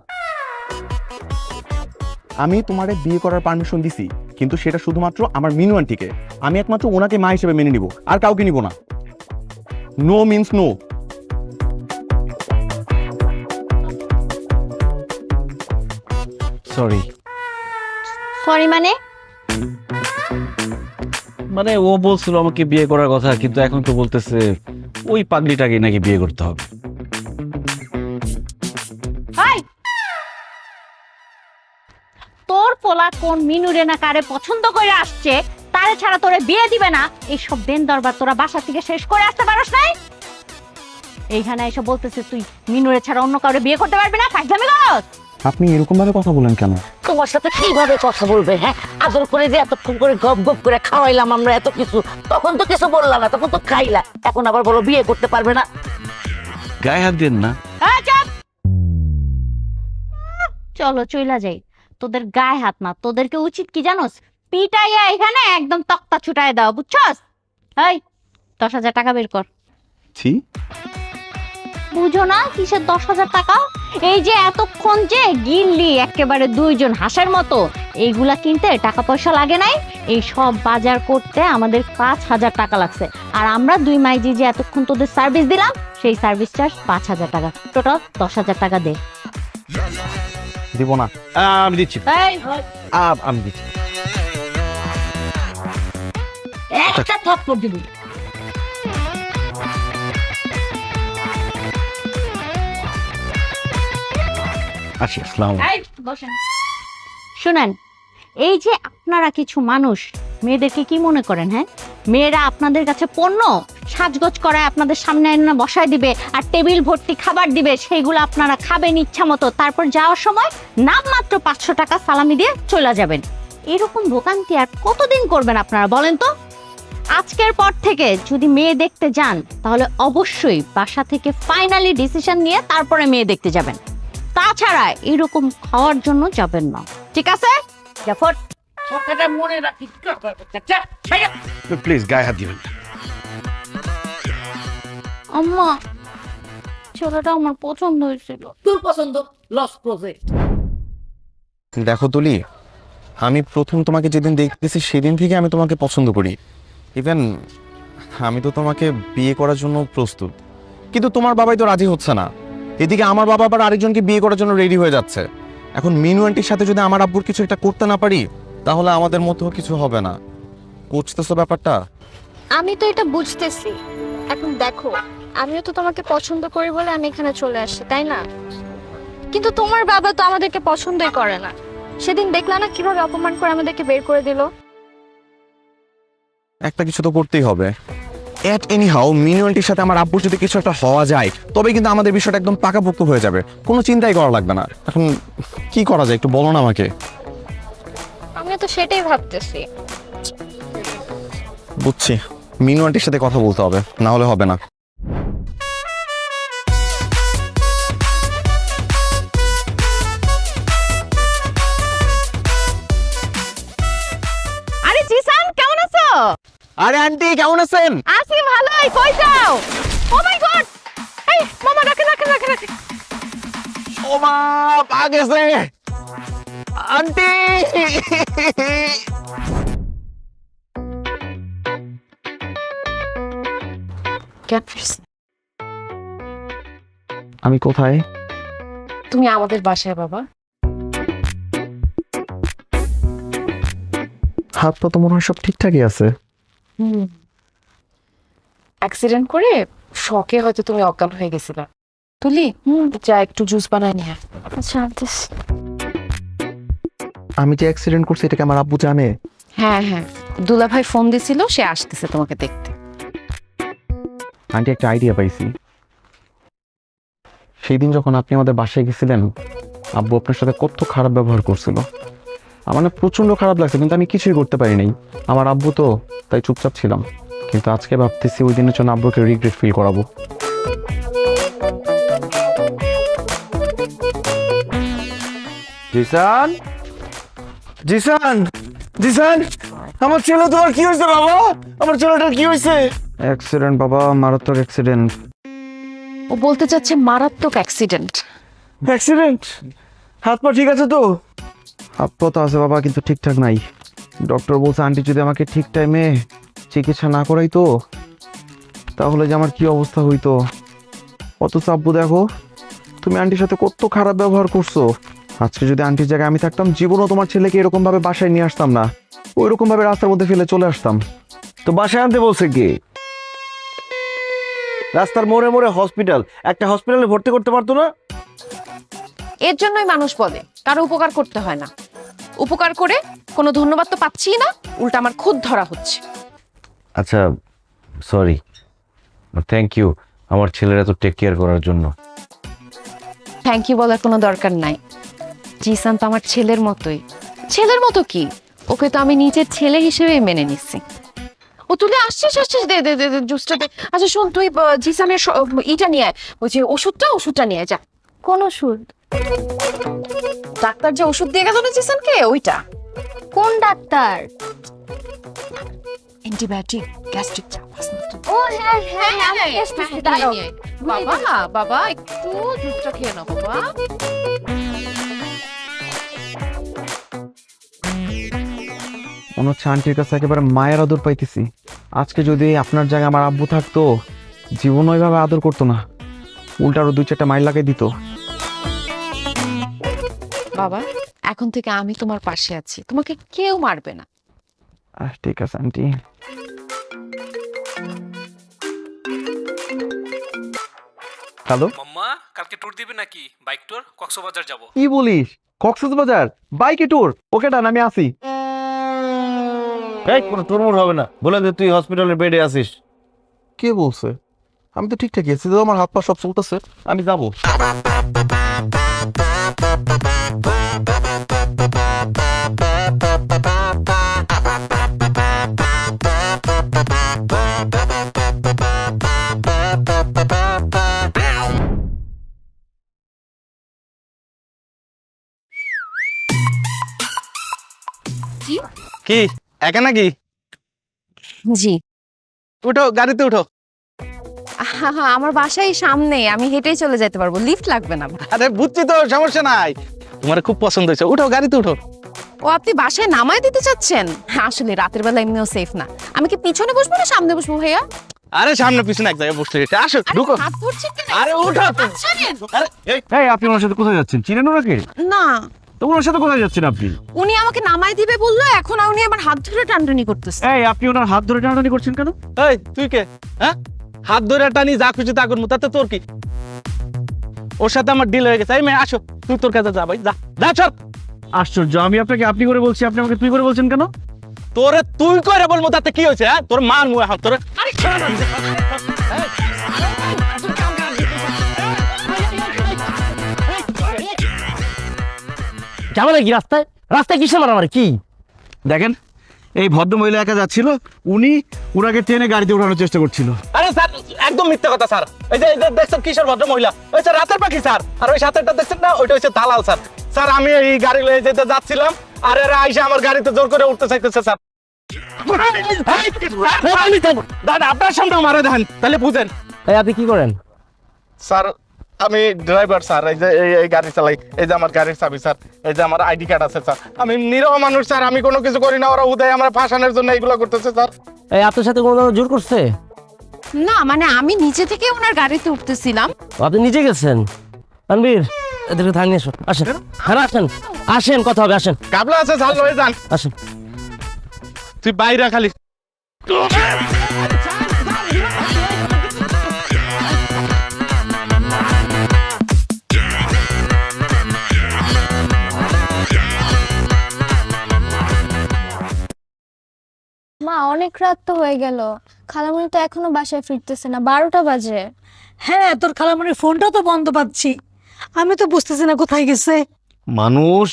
আমি তোমারে বিয়ে করার পারমিশন দিছি, কিন্তু সেটা শুধুমাত্র আমার মিনু আন্টিকে। আমি একমাত্র ওনাকে মা হিসেবে মেনে নিব, আর কাউকে নিব না। No means no. Sorry. Sorry মানে? মানে ও বলছিল আমাকে বিয়ে করার কথা, কিন্তু এখন তো বলতেছে ওই পাগলিটাকে নাকি বিয়ে করতে হবে। হাই, তোর পোলা কোন মিনুরে না কারে পছন্দ করে আসছে, তারে ছাড়া তোরে বিয়ে দিবে না, এইসব দেন দরবার তোরা বাসা থেকে শেষ করে আসতে পারস নাই? এইখানে এসে বলতেছে তুই মিনুরে ছাড়া অন্য কাউরে বিয়ে করতে পারবি না, ফাইজলামি করস? আপনি এরকম ভাবে কথা বলেন কেন? তোমার সাথে কিভাবে কথা বলবে? হ্যাঁ, আদর করে যে এতক্ষণ করে গপ গপ করে খাওয়াইলাম আমরা এত কিছু, তখন তো কিছু বললা না, তখন তো খাইলা, এখন আবার বলো বিয়ে করতে পারবে না। গায়ে হাত দেন না। চলো চইলা যাই, তোদের গায়ে হাত না, তোদেরকে উচিত কি জানোস, পিটাইয়া এখানে একদম তক্তা ছুটায় দাও, বুঝছস? এই 10,000 টাকা বের কর। ছি, বুঝো না কিসের 10,000 টাকা? এই যে এতক্ষণ যে গিল্লি একেবারে দুইজন হাঁসের মতো, এইগুলা কিনতে টাকা পয়সা লাগে নাই, এই সব বাজার করতে আমাদের 5,000 টাকা লাগছে, আর আমরা দুই মাইজি যে এতক্ষণ তোদের সার্ভিস দিলাম, সেই সার্ভিস চার্জ 5,000 টাকা, টোটাল 10,000 টাকা দে। দিব না। আমি দিচ্ছি, এই আমি দিচ্ছি। একটা থাপ্পড় দিবি। আসি, আসসালামু আলাইকুম। শুনেন, এই যে আপনারা কিছু মানুষ মেয়েদেরকে কি মনে করেন? হ্যাঁ, মেয়েরা আপনাদের কাছে পণ্য, সাজগোজ করায় আপনাদের সামনে এনে বসায় দিবে আর টেবিল ভর্তি খাবার দিবে, সেইগুলো আপনারা খাবেন ইচ্ছা মতো, তারপর যাওয়ার সময় নামমাত্র 500 টাকা সালামি দিয়ে চলে যাবেন। এরকম ভোগান্তি আর কতদিন করবেন আপনারা বলেন তো? আজকের পর থেকে যদি মেয়ে দেখতে যান, তাহলে অবশ্যই বাসা থেকে ফাইনালি ডিসিশন নিয়ে তারপরে মেয়ে দেখতে যাবেন, তাছাড়া এরকম খাওয়ার জন্য যাবেন না, ঠিক আছে? জাফর, কথাটা মনে রাখিস। প্লিজ গায়ে হাত দিবেন। আম্মা, ছেলেটা আমার পছন্দ হয়েছিল। তোর পছন্দ লস প্রজেক্ট। দেখো তুলি, আমি প্রথম তোমাকে যেদিন দেখতেছি সেদিন থেকে আমি তোমাকে পছন্দ করি। ইভেন আমি তো তোমাকে বিয়ে করার জন্য প্রস্তুত, কিন্তু তোমার বাবাই তো রাজি হচ্ছে না। এদিকে আমার বাবা আবার আরেকজনকে বিয়ে করার জন্য রেডি হয়ে যাচ্ছে। এখন মিনু আন্টির সাথে যদি আমার আব্বুর কিছু একটা করতে না পারি, তাহলে আমাদের মধ্যেও কিছু হবে না। বুঝতেছো ব্যাপারটা? আমি তো এটা বুঝতেছি। এখন দেখো, আমিও তো তোমাকে পছন্দ করি বলে আমি এখানে চলে আসছি, তাই না? কিন্তু তোমার বাবা তো আমাদেরকে পছন্দই করে না। সেদিন দেখলা না কিভাবে অপমান করে আমাদেরকে বের করে দিল? একটা কিছু তো করতেই হবে। এট এনি হাউ মিনু আন্টির সাথে আমার আব্বুর যদি কিছু একটা হওয়া যায়, তবে কিন্তু আমাদের বিষয়টা একদম পাকাপোক্ত হয়ে যাবে, কোনো চিন্তাই করা লাগবে না। এখন কি করা যায় একটু বলো না আমাকে। আমিও তো সেটাই ভাবতেছি। বুঝছি, মিনু আন্টির সাথে কথা বলতে হবে, না হলে হবে না। আরে জিসান, কেমন আছো? আরে আন্টি কেমন আছেন? আছি ভালোই, কই যাও? ও মাই গড, এই মামা রাখে। ও মা, পা গেছে আন্টি। আমি কোথায়? তুমি আমাদের বাসায় বাবা। হাত পা তো মনে হয় সব ঠিকঠাকই আছে। অ্যাক্সিডেন্ট করে শকে হয়তো তুমি অজ্ঞান হয়ে গেছিলা। তুলি, যা একটু জুস বানায় নিয়ে। আচ্ছা আনতেছি। আমি যে অ্যাক্সিডেন্ট করছি এটাকে আমার আব্বু জানে? হ্যাঁ, দুলা ভাই ফোন দিছিল, সে আসতেছে তোমাকে দেখতে। আন্টি, একটা আইডিয়া পাইছি। সেই দিন যখন আপনি আমাদের বাসায় গেছিলেন, আব্বু আপনার সাথে কত খারাপ ব্যবহার করছিল। আমার না প্রচণ্ড খারাপ লাগছে, কিন্তু আমি কিছুই করতে পারি নাই। আমার আব্বু তো, তাই চুপচাপ ছিলাম। কিন্তু আজকে ভাবতেছি ওই দিনের জন্য আব্বুকে রিগ্রেট ফিল করাবো। জিসান, জিসান, জিসান, আমার ছেলে তোমার কি হয়েছে বাবা? আমার ছেলেটার কি হয়েছে? অ্যাক্সিডেন্ট বাবা, মারাত্মক অ্যাক্সিডেন্ট। ও বলতে চাচ্ছে মারাত্মক অ্যাক্সিডেন্ট। অ্যাক্সিডেন্ট? হাত পা ঠিক আছে তো? আব্বু তো আছে বাবা, কিন্তু ঠিকঠাক নাই। ডক্টর বলছে আন্টি যদি আমাকে ঠিক টাইমে চিকিৎসা না করাই তো, তাহলে যে আমার কি অবস্থা হইতো। অথচ আব্বু দেখো, তুমি আন্টির সাথে কত খারাপ ব্যবহার করছো। আজকে যদি আন্টির জায়গায় আমি থাকতাম, জীবনও তোমার ছেলেকে এরকম ভাবে বাসায় নিয়ে আসতাম না, ওইরকম ভাবে রাস্তার মধ্যে ফেলে চলে আসতাম। তো বাসায় আনতে বলছে কি? রাস্তার মোড়ে মোড়ে হসপিটাল, একটা হসপিটালে ভর্তি করতে পারতো না? এর জন্যই মানুষ বলে কারো উপকার করতে হয় না। উপকার করে কোনো ধন্যবাদ তো পাচ্ছি না, উল্টা আমার খুদ ধরা হচ্ছে। আচ্ছা, সরি, থ্যাংক ইউ আমার ছেলের এত টেক কেয়ার করার জন্য। থ্যাংক ইউ বলার কোনো দরকার নাই। জিসান তো আমার ছেলের মতোই। ছেলের মতো কি, ওকে তো আমি নিজের ছেলে হিসেবে মেনে নিচ্ছি। ও তুলে আসছিস আসছিস, দে দে দে দে জুসটা দে। আচ্ছা শোন, তুই জিসানের ইটা নিয়ে আয়, ওই যে ওষুধটা নিয়ে আয় যা। কোন ওষুধ? ডাক্তার যে ওষুধ দিয়ে গেল না জিসানকে, ওইটা। কোন ডাক্তার? অ্যান্টিবায়োটিক, গ্যাস্ট্রিক চাপ আছে না তো? ও হ্যাঁ হ্যাঁ, আমি আসতেছি, দাঁড়াও। বাবা বাবা একটু দুধটা খেয়ে নাও বাবা। মনে হচ্ছে আন্টির কাছে একেবারে মায়ের আদর পাইতেছি। আজকে যদি আপনার জায়গায় আমার আব্বু থাকতো, জীবন ওইভাবে আদর করতো না, উল্টা আরো 2-4টা মাইল লাগাই দিত। বাবা এখন থেকে আমি তোমার পাশে আছি, তোমাকে কেউ মারবে না। ঠিক আছে আন্টি। হ্যালো মাম্মা, কালকে ট্যুর দিবে নাকি? বাইক ট্যুর, কক্সবাজার যাব। কি বলিস? কক্সবাজার বাইকে ট্যুর? ওকে ডান, আমি আসি। এই কোনো টুরমুর হবে না, বলে দে তুই হসপিটালের বেডে আছিস। কে বলছে? আমি তো ঠিকঠাক আছি, তো আমার হাত পা সব চলতেছে, আমি যাবো। কি একা নাকি? জি, উঠো, গাড়িতে উঠো। আমার বাসায় সামনে, আমি হেঁটেই চলে যেতে পারবো, লিফট লাগবে না। আরে বুঝছি তো, সমস্যা নাই। তোমার খুব পছন্দ হয়েছে, উঠো, গাড়িতে উঠো। ও আপনি বাসায় নামায় দিতে চাচ্ছেন? আসলে রাতের বেলা এমনিও সেফ না। আমি কি পিছনে বসবো না সামনে বসবো ভাইয়া? আরে সামনে পিছনে এক জায়গায় বসতে হয়েছে, আসো ঢুকো। হাত ধরছেন কেন? আরে উঠো। ছাড়েন। এই আপনি ওনার সাথে কোথায় যাচ্ছেন? চিনেন ওনাকে? না, তো ওনার সাথে কোথায় যাচ্ছেন আপনি? উনি আমাকে নামায় দিবে বললো, এখন উনি আমার হাত ধরে টানটানি করতেছে। এই আপনি ওনার হাত ধরে টানাটানি করছেন কেন? এই তুই কে? হ্যাঁ, হাত ধরে টানি যা খুশি তা করবো, তাতে তোর কি? ওর সাথে আমার ডিল হয়ে গেছে। এই মেয়ে আসো, তুই তোর কাছে যা ভাই, যা যা চল। আশ্চর্য, আমি আপনাকে আপনি করে বলছি, আপনি আমাকে তুই করে বলছেন কেন? তোরে তুই করে বলবো, তাতে কি হয়েছে? হ্যাঁ, তোর মান মুয়ে হাত তোরে। যাবে নাকি রাস্তায়? রাস্তায় কিসে মারামারি কি? দেখেন, এই ভদ্র মহিলা একা যাচ্ছিল, উনি ওনাকে টেনে গাড়িতে ওঠানোর চেষ্টা করছিল। আরে স্যার, একদম মিথ্যা কথা স্যার। এই যে দেখছেন কিশোর ভদ্র মহিলা, ওই স্যার রাতের পাখি স্যার। আর ওই সাথেটা দেখছেন না, ওইটা হচ্ছে দালাল স্যার। স্যার আমি এই গাড়ি লয়ে যেতে যাচ্ছিলাম, আর এরা আইসা আমার গাড়িতে জোর করে উঠতে চাইতেছে স্যার। দাদা আপনার সামনে মারে দেন, তাহলে বুঝেন। এই আপনি কি করেন? স্যার আমি ড্রাইভার স্যার, এই যে এই গাড়ি চালাই, এই যে আমার গাড়ির চাবি স্যার, এই যে আমার আইডি কার্ড আছে স্যার। আমি নিরহ মানুষ স্যার, আমি কোনো কিছু করি না, ওরা উদয় আমার ফাঁসানোর জন্য এইগুলো করতেছে স্যার। এই আপনার সাথে কোনো জোর করছে? না মানে আমি নিজে থেকে ওনার গাড়িতে উঠতেছিলাম। আপনি নিজে গেছেন? তানভীর, এদেরকে থানিয়ে এসো, আসেন। হ্যাঁ আসেন, আসেন, কথা হবে, আসেন। কাবলা আছে স্যার, লয়ে যান। আসেন। তুই বাইরে খালি। মা অনেক রাত তো হয়ে গেল, খালামণি তো এখনো বাসায় ফিরতেছে না, 12টা বাজে। হ্যাঁ, তোর খালামণির ফোনটা তো বন্ধ পাচ্ছি, আমি তো বুঝতেছি না কোথায় গেছে। মানুষ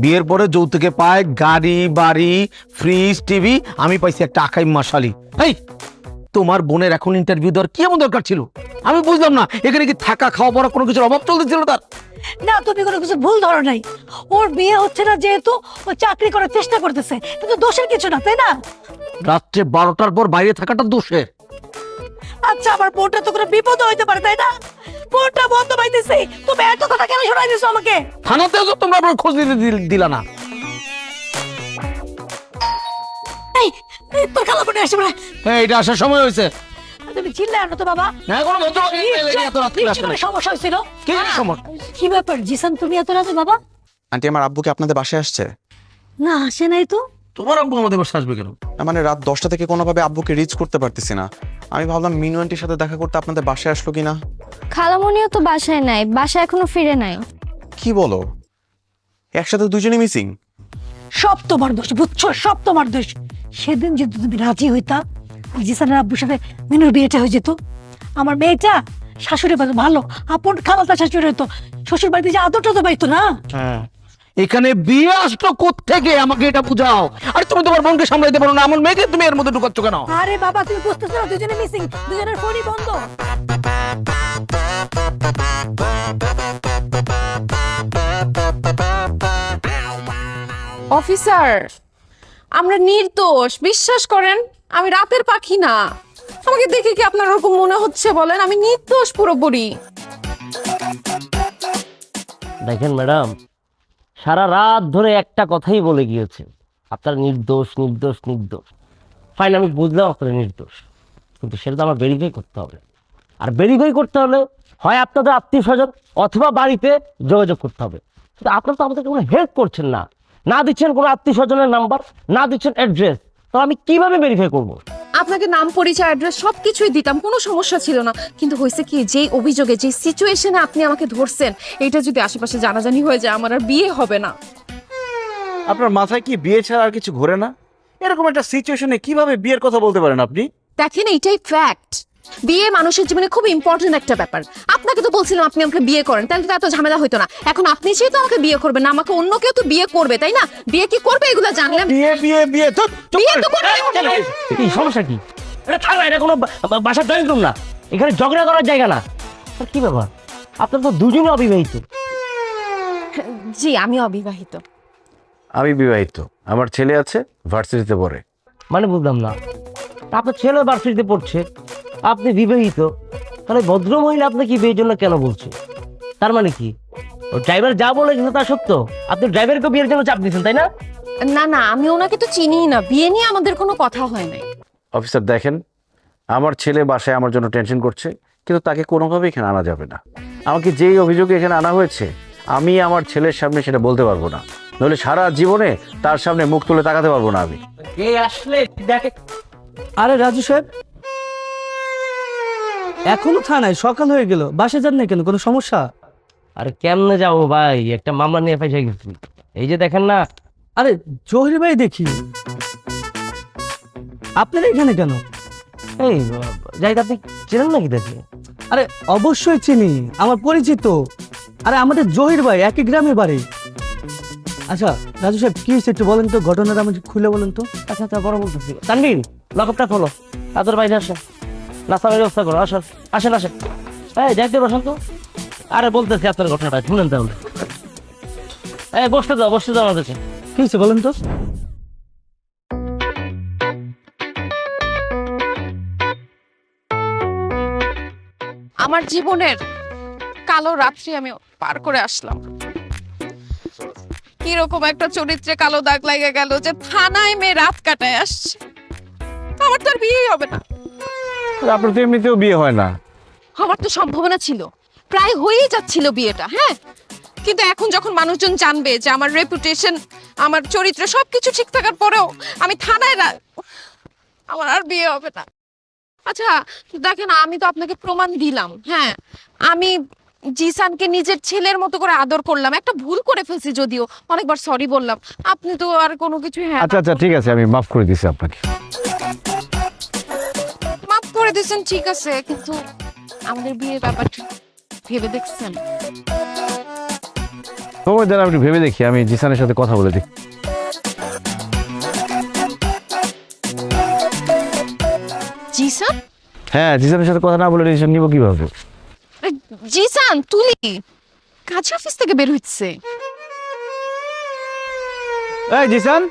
বিয়ের পরে যৌতুকে পায় গাড়ি বাড়ি ফ্রিজ টিভি, আমি পাইছি একটা আকাই মশালি। এই তোমার বোনের এখন ইন্টারভিউ দেওয়ার কি এমন দরকার ছিল? আমি বুঝলাম না, এখানে কি থাকা খাওয়া পড়া কোনো কিছুর অভাব চলতেছিল তার? না, তুমি কোনো কিছু ভুল ধরো নাই। ওর বিয়ে হচ্ছে না যেহেতু ও চাকরি করার চেষ্টা করতেছে, কিন্তু দোষের কিছু না, তাই না? রাত্রে 12টার পর বাইরে থাকাটা দোষের। আচ্ছা, আমার বোনটা তো কোনো বিপদ হইতে পারে, তাই না? বোনটা বন্ধ পাইতেছে, তুমি এত কথা কেন শোনাই দিছো আমাকে? থানাতেও তো তোমরা আপনার খোঁজ দিলা না। এই, এই, তোর খালা বোনে আসে বলে এটা আসার সময় হয়েছে। তুমি চিল্লাই আনো তো বাবা। না, কোনো ভদ্রলোক এত রাত্রে আসে না। নিশ্চয়ই সমস্যা হয়েছিল। কি সমস্যা? কি ব্যাপার জিসান, তুমি এত রাতে বাবা? আন্টি, আমার আব্বুকে আপনাদের বাসায় আসছে? না, আসে নাই তো। তোমার আব্বু আমাদের বাসায় আসবে কেন? না, মানে রাত 10টা থেকে কোনোভাবে আব্বুকে রিচ করতে পারতেছি না। আমি ভাবলাম মিনু আন্টির সাথে দেখা করতে আপনাদের বাসায় আসলো কিনা। খালামণিও তো বাসায় নাই, বাসায় এখনো ফিরে নাই। কি বলো, একসাথে দুজনই মিসিং? সব তোমার দোষ, বুঝছো? সব তোমার দোষ। সেদিন যদি তুমি রাজি হইতা, জিসানের আব্বুর সাথে মিনুর বিয়েটা হয়ে যেত। আমার মেয়েটা শাশুড়ি বাড়ি ভালো, আপন খালাতা শাশুড়ি হইতো, শ্বশুর বাড়িতে যে আদরটা তো পাইতো না। এখানে বিয়ে আসলো কোত্থেকে, আমাকে এটা বুঝাও। আরে তুমি তোমার বোনকে সামলাইতে পারো না, আমার মেয়েকে তুমি এর মধ্যে ঢুকাচ্ছ কেন? আরে বাবা, তুমি বুঝতেছো না, দুজনে মিসিং, দুজনের ফোনই বন্ধ। অফিসার, আমরা নির্দোষ, বিশ্বাস করেন। আমি রাতের পাখি না। আমাকে দেখে কি আপনার ওরকম মনে হচ্ছে বলেন? আমি নির্দোষ পুরোপুরি। দেখেন ম্যাডাম, সারা রাত ধরে একটা কথাই বলে গিয়েছে, আপনার নির্দোষ নির্দোষ নির্দোষ। ফাইন, আমি বুঝলাম আপনার নির্দোষ, কিন্তু সেটা তো আমার ভেরিফাই করতে হবে। আর ভেরিফাই করতে হলে হয় আপনাদের আত্মীয় স্বজন অথবা বাড়িতে যোগাযোগ করতে হবে। কিন্তু আপনারা তো আমাদেরকে কোনো হেল্প করছেন না, না দিচ্ছেন কোনো আত্মীয় স্বজনের নাম্বার, না দিচ্ছেন অ্যাড্রেস। তো আমি কিভাবে ভেরিফাই করব? আপনাকে নাম, পরিচয়, অ্যাড্রেস সবকিছুই দিতাম, কোনো সমস্যা ছিল না। কিন্তু হয়েছে কি, যেই অভিযোগে, যে সিচুয়েশনে আপনি আমাকে ধরছেন, এটা যদি আশেপাশে জানাজানি হয়ে যায়, আমার আর বিয়ে হবে না। আপনার মাথায় কি বিয়ে ছাড়া আর কিছু ঘোরে না? এরকম একটা সিচুয়েশনে কিভাবে বিয়ের কথা বলতে পারেন আপনি? দেখেন, এইটাই ফ্যাক্ট। বিয়ে মানুষের জীবনে খুব ইম্পর্টেন্ট একটা ব্যাপার। আপনাকে তো বলছিলাম আপনি আমাকে বিয়ে করেন, তাহলে তো এত ঝামেলা হতো না। এখন আপনি যেহেতু আমাকে বিয়ে করবেন না, আমাকে অন্য কেউ তো বিয়ে করবে, তাই না? বিয়ে কি করবে এগুলো জানলাম। বিয়ে বিয়ে বিয়ে তো বিয়ে তো করবে। কি সমস্যা কি? এটা থানা, এটা কোনো বাসার ড্রয়িং রুম না, এখানে ঝগড়া করার জায়গা না। আর কি ব্যাপার, আপনার তো দুজনে অবিবাহিত। জি, আমি অবিবাহিত। আমি বিবাহিত, আমার ছেলে আছে, ভার্সিটিতে পড়ে। মানে বুঝলাম না, আপনার ছেলে ভার্সিটিতে পড়ছে, আপনি বিবাহিত, তাহলে ভদ্র মহিলা আপনাকে বিয়ের জন্য কেন বলছে? তার মানে কি, ও ড্রাইভার যা বলে কিন্তু তা সত্য? আপনি ড্রাইভারকে বিয়ের জন্য চাপ দিচ্ছেন, তাই না? না না, আমি ওনাকে তো চিনিই না, বিয়ে নিয়ে আমাদের কোনো কথা হয় নাই। অফিসার দেখেন, আমার ছেলে বাসায় আমার জন্য টেনশন করছে, কিন্তু তাকে কোনোভাবেই এখানে আনা যাবে না। আমাকে যেই অভিযোগে এখানে আনা হয়েছে, আমি আমার ছেলের সামনে সেটা বলতে পারবো না, নইলে সারা জীবনে তার সামনে মুখ তুলে তাকাতে পারবো না আমি। কে আসলে দেখে। আরে রাজু সাহেব, এখনো থানায়, সকাল হয়ে গেল, বাসে যান না কেন? কোনো সমস্যা? আরে কেমনে যাবো ভাই, একটা মামলা নিয়ে ফেসে গেছি। এই যে দেখেন না। আরে জহির ভাই, দেখি আপনারা এখানে কেন? এই জাহিদ, আপনি চেনেন নাকি দেখি? আরে অবশ্যই চিনি, আমার পরিচিত। আরে আমাদের জহির ভাই একই গ্রামে বাড়ি। আচ্ছা রাজু সাহেব, কি হয়েছে একটু বলেন তো, ঘটনাটা আমাকে খুলে বলেন তো। আচ্ছা আচ্ছা, বড় বলতেছি। তানভীর, লকআপটা খোলো, তাদের বাইরে আসেন, নাস্তার ব্যবস্থা করো। আসেন আসেন আসেন। এই দেখতে বসেন তো। আরে বলতেছি আপনার ঘটনাটা, শুনেন তাহলে। এই বসতে দাও আমাদেরকে। কি হয়েছে বলেন তো। আমার জীবনের কালো রাত্রি আমি পার করে আসলাম। কিরকম একটা চরিত্রে কালো দাগ লাগে গেল যে থানায় মেয়ে রাত কাটায় আসছে। আমার তো আর বিয়েই হবে না। আপনার তো এমনিতেও বিয়ে হয় না। আমার তো সম্ভাবনা ছিল, প্রায় হয়েই যাচ্ছিল বিয়েটা, হ্যাঁ। কিন্তু এখন যখন মানুষজন জানবে যে আমার রেপুটেশন, আমার চরিত্র সবকিছু ঠিক থাকার পরেও আমি থানায়, আমার আর বিয়ে হবে না। আচ্ছা দেখেন, আমি তো আপনাকে প্রমাণ দিলাম, হ্যাঁ, আমি জিসানকে নিজের ছেলের মতো করে আদর করলাম। একটা ভুল করে ফেলছি, যদিও অনেকবার সরি বললাম। আপনি তো আর কোনো কিছু, হ্যাঁ আচ্ছা আচ্ছা, ঠিক আছে, আমি মাফ করে দিছি আপনাকে। মাফ করে দিয়েছেন, ঠিক আছে, কিন্তু আমাদের বিয়ের ব্যাপারটা ভেবে দেখছেন? সময় দ্বারা আপনি ভেবে দেখি, আমি জিসানের সাথে কথা বলে দেখি। জিসান? হ্যাঁ, জিসানের সাথে কথা না বলে ডিসিশন নিব কিভাবে? জিসান তুলি কাজ অফিস থেকে বের হচ্ছে। এই জিসান,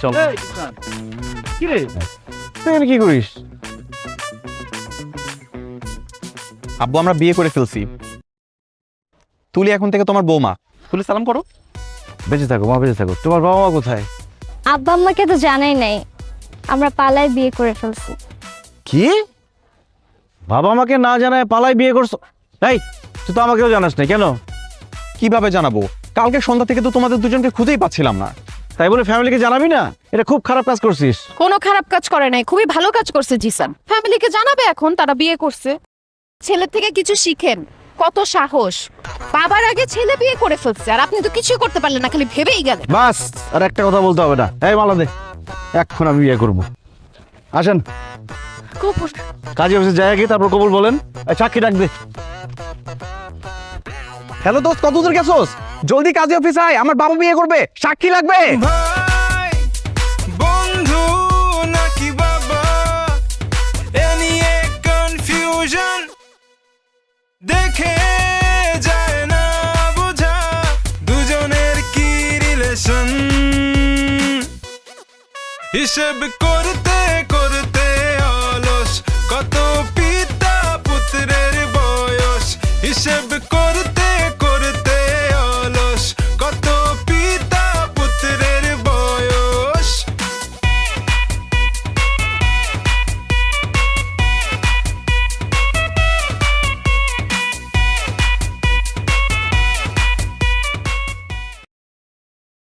চল। কি রে? তুই এখানে কি করিস? আব্বু আমরা বিয়ে করে ফেলছি, তুলি এখন থেকে তোমার বৌমা। তুলি সালাম করো। বেঁচে থাকো মা, বেঁচে থাকো। তোমার বাবা মা কোথায়? আব্বা আম্মাকে তো জানাই নাই আমরা পালায় বিয়ে করে ফেলছি। কি? বাবা মাকে না জানায় পালাই বিয়ে করছো? এই তুই তো আমাকেও জানাস না, কেন? কিভাবে জানাবো? কালকে সন্ধ্যা থেকে তো তোমাদের দুজনকে খুঁজেই পাচ্ছিলাম না। তাই বলে ফ্যামিলিকে জানাবি না? এটা খুব খারাপ কাজ করছিস। কোনো খারাপ কাজ করে নাই, খুবই ভালো কাজ করছে জিসান। ফ্যামিলিকে জানাবে এখন তারা বিয়ে করছে। ছেলের থেকে কিছু শিখেন, কত সাহস। বাবার আগে ছেলে বিয়ে করে ফেলছে আর আপনি তো কিছুই করতে পারলেন না, খালি ভেবেই গেলেন। বাস, আর একটা কথা বলতে হবে না। এই মালা দে, এখন আমি বিয়ে করবো। আসেন কপুর, কাজী অফিসে যাই আগে, তারপর কবুল বলেন। এই সাক্ষী ডাক দে। হ্যালো দোস্ত, কত দূর গেছোস? জলদি কাজী অফিস আয়, আমার বাবা বিয়ে করবে, সাক্ষী লাগবে। ভাই বন্ধু নাকি বাবা, এ নিয়ে কনফিউশন দেখে যায় না বোঝা, দুজনের কি রিলেশন হিসেব করতে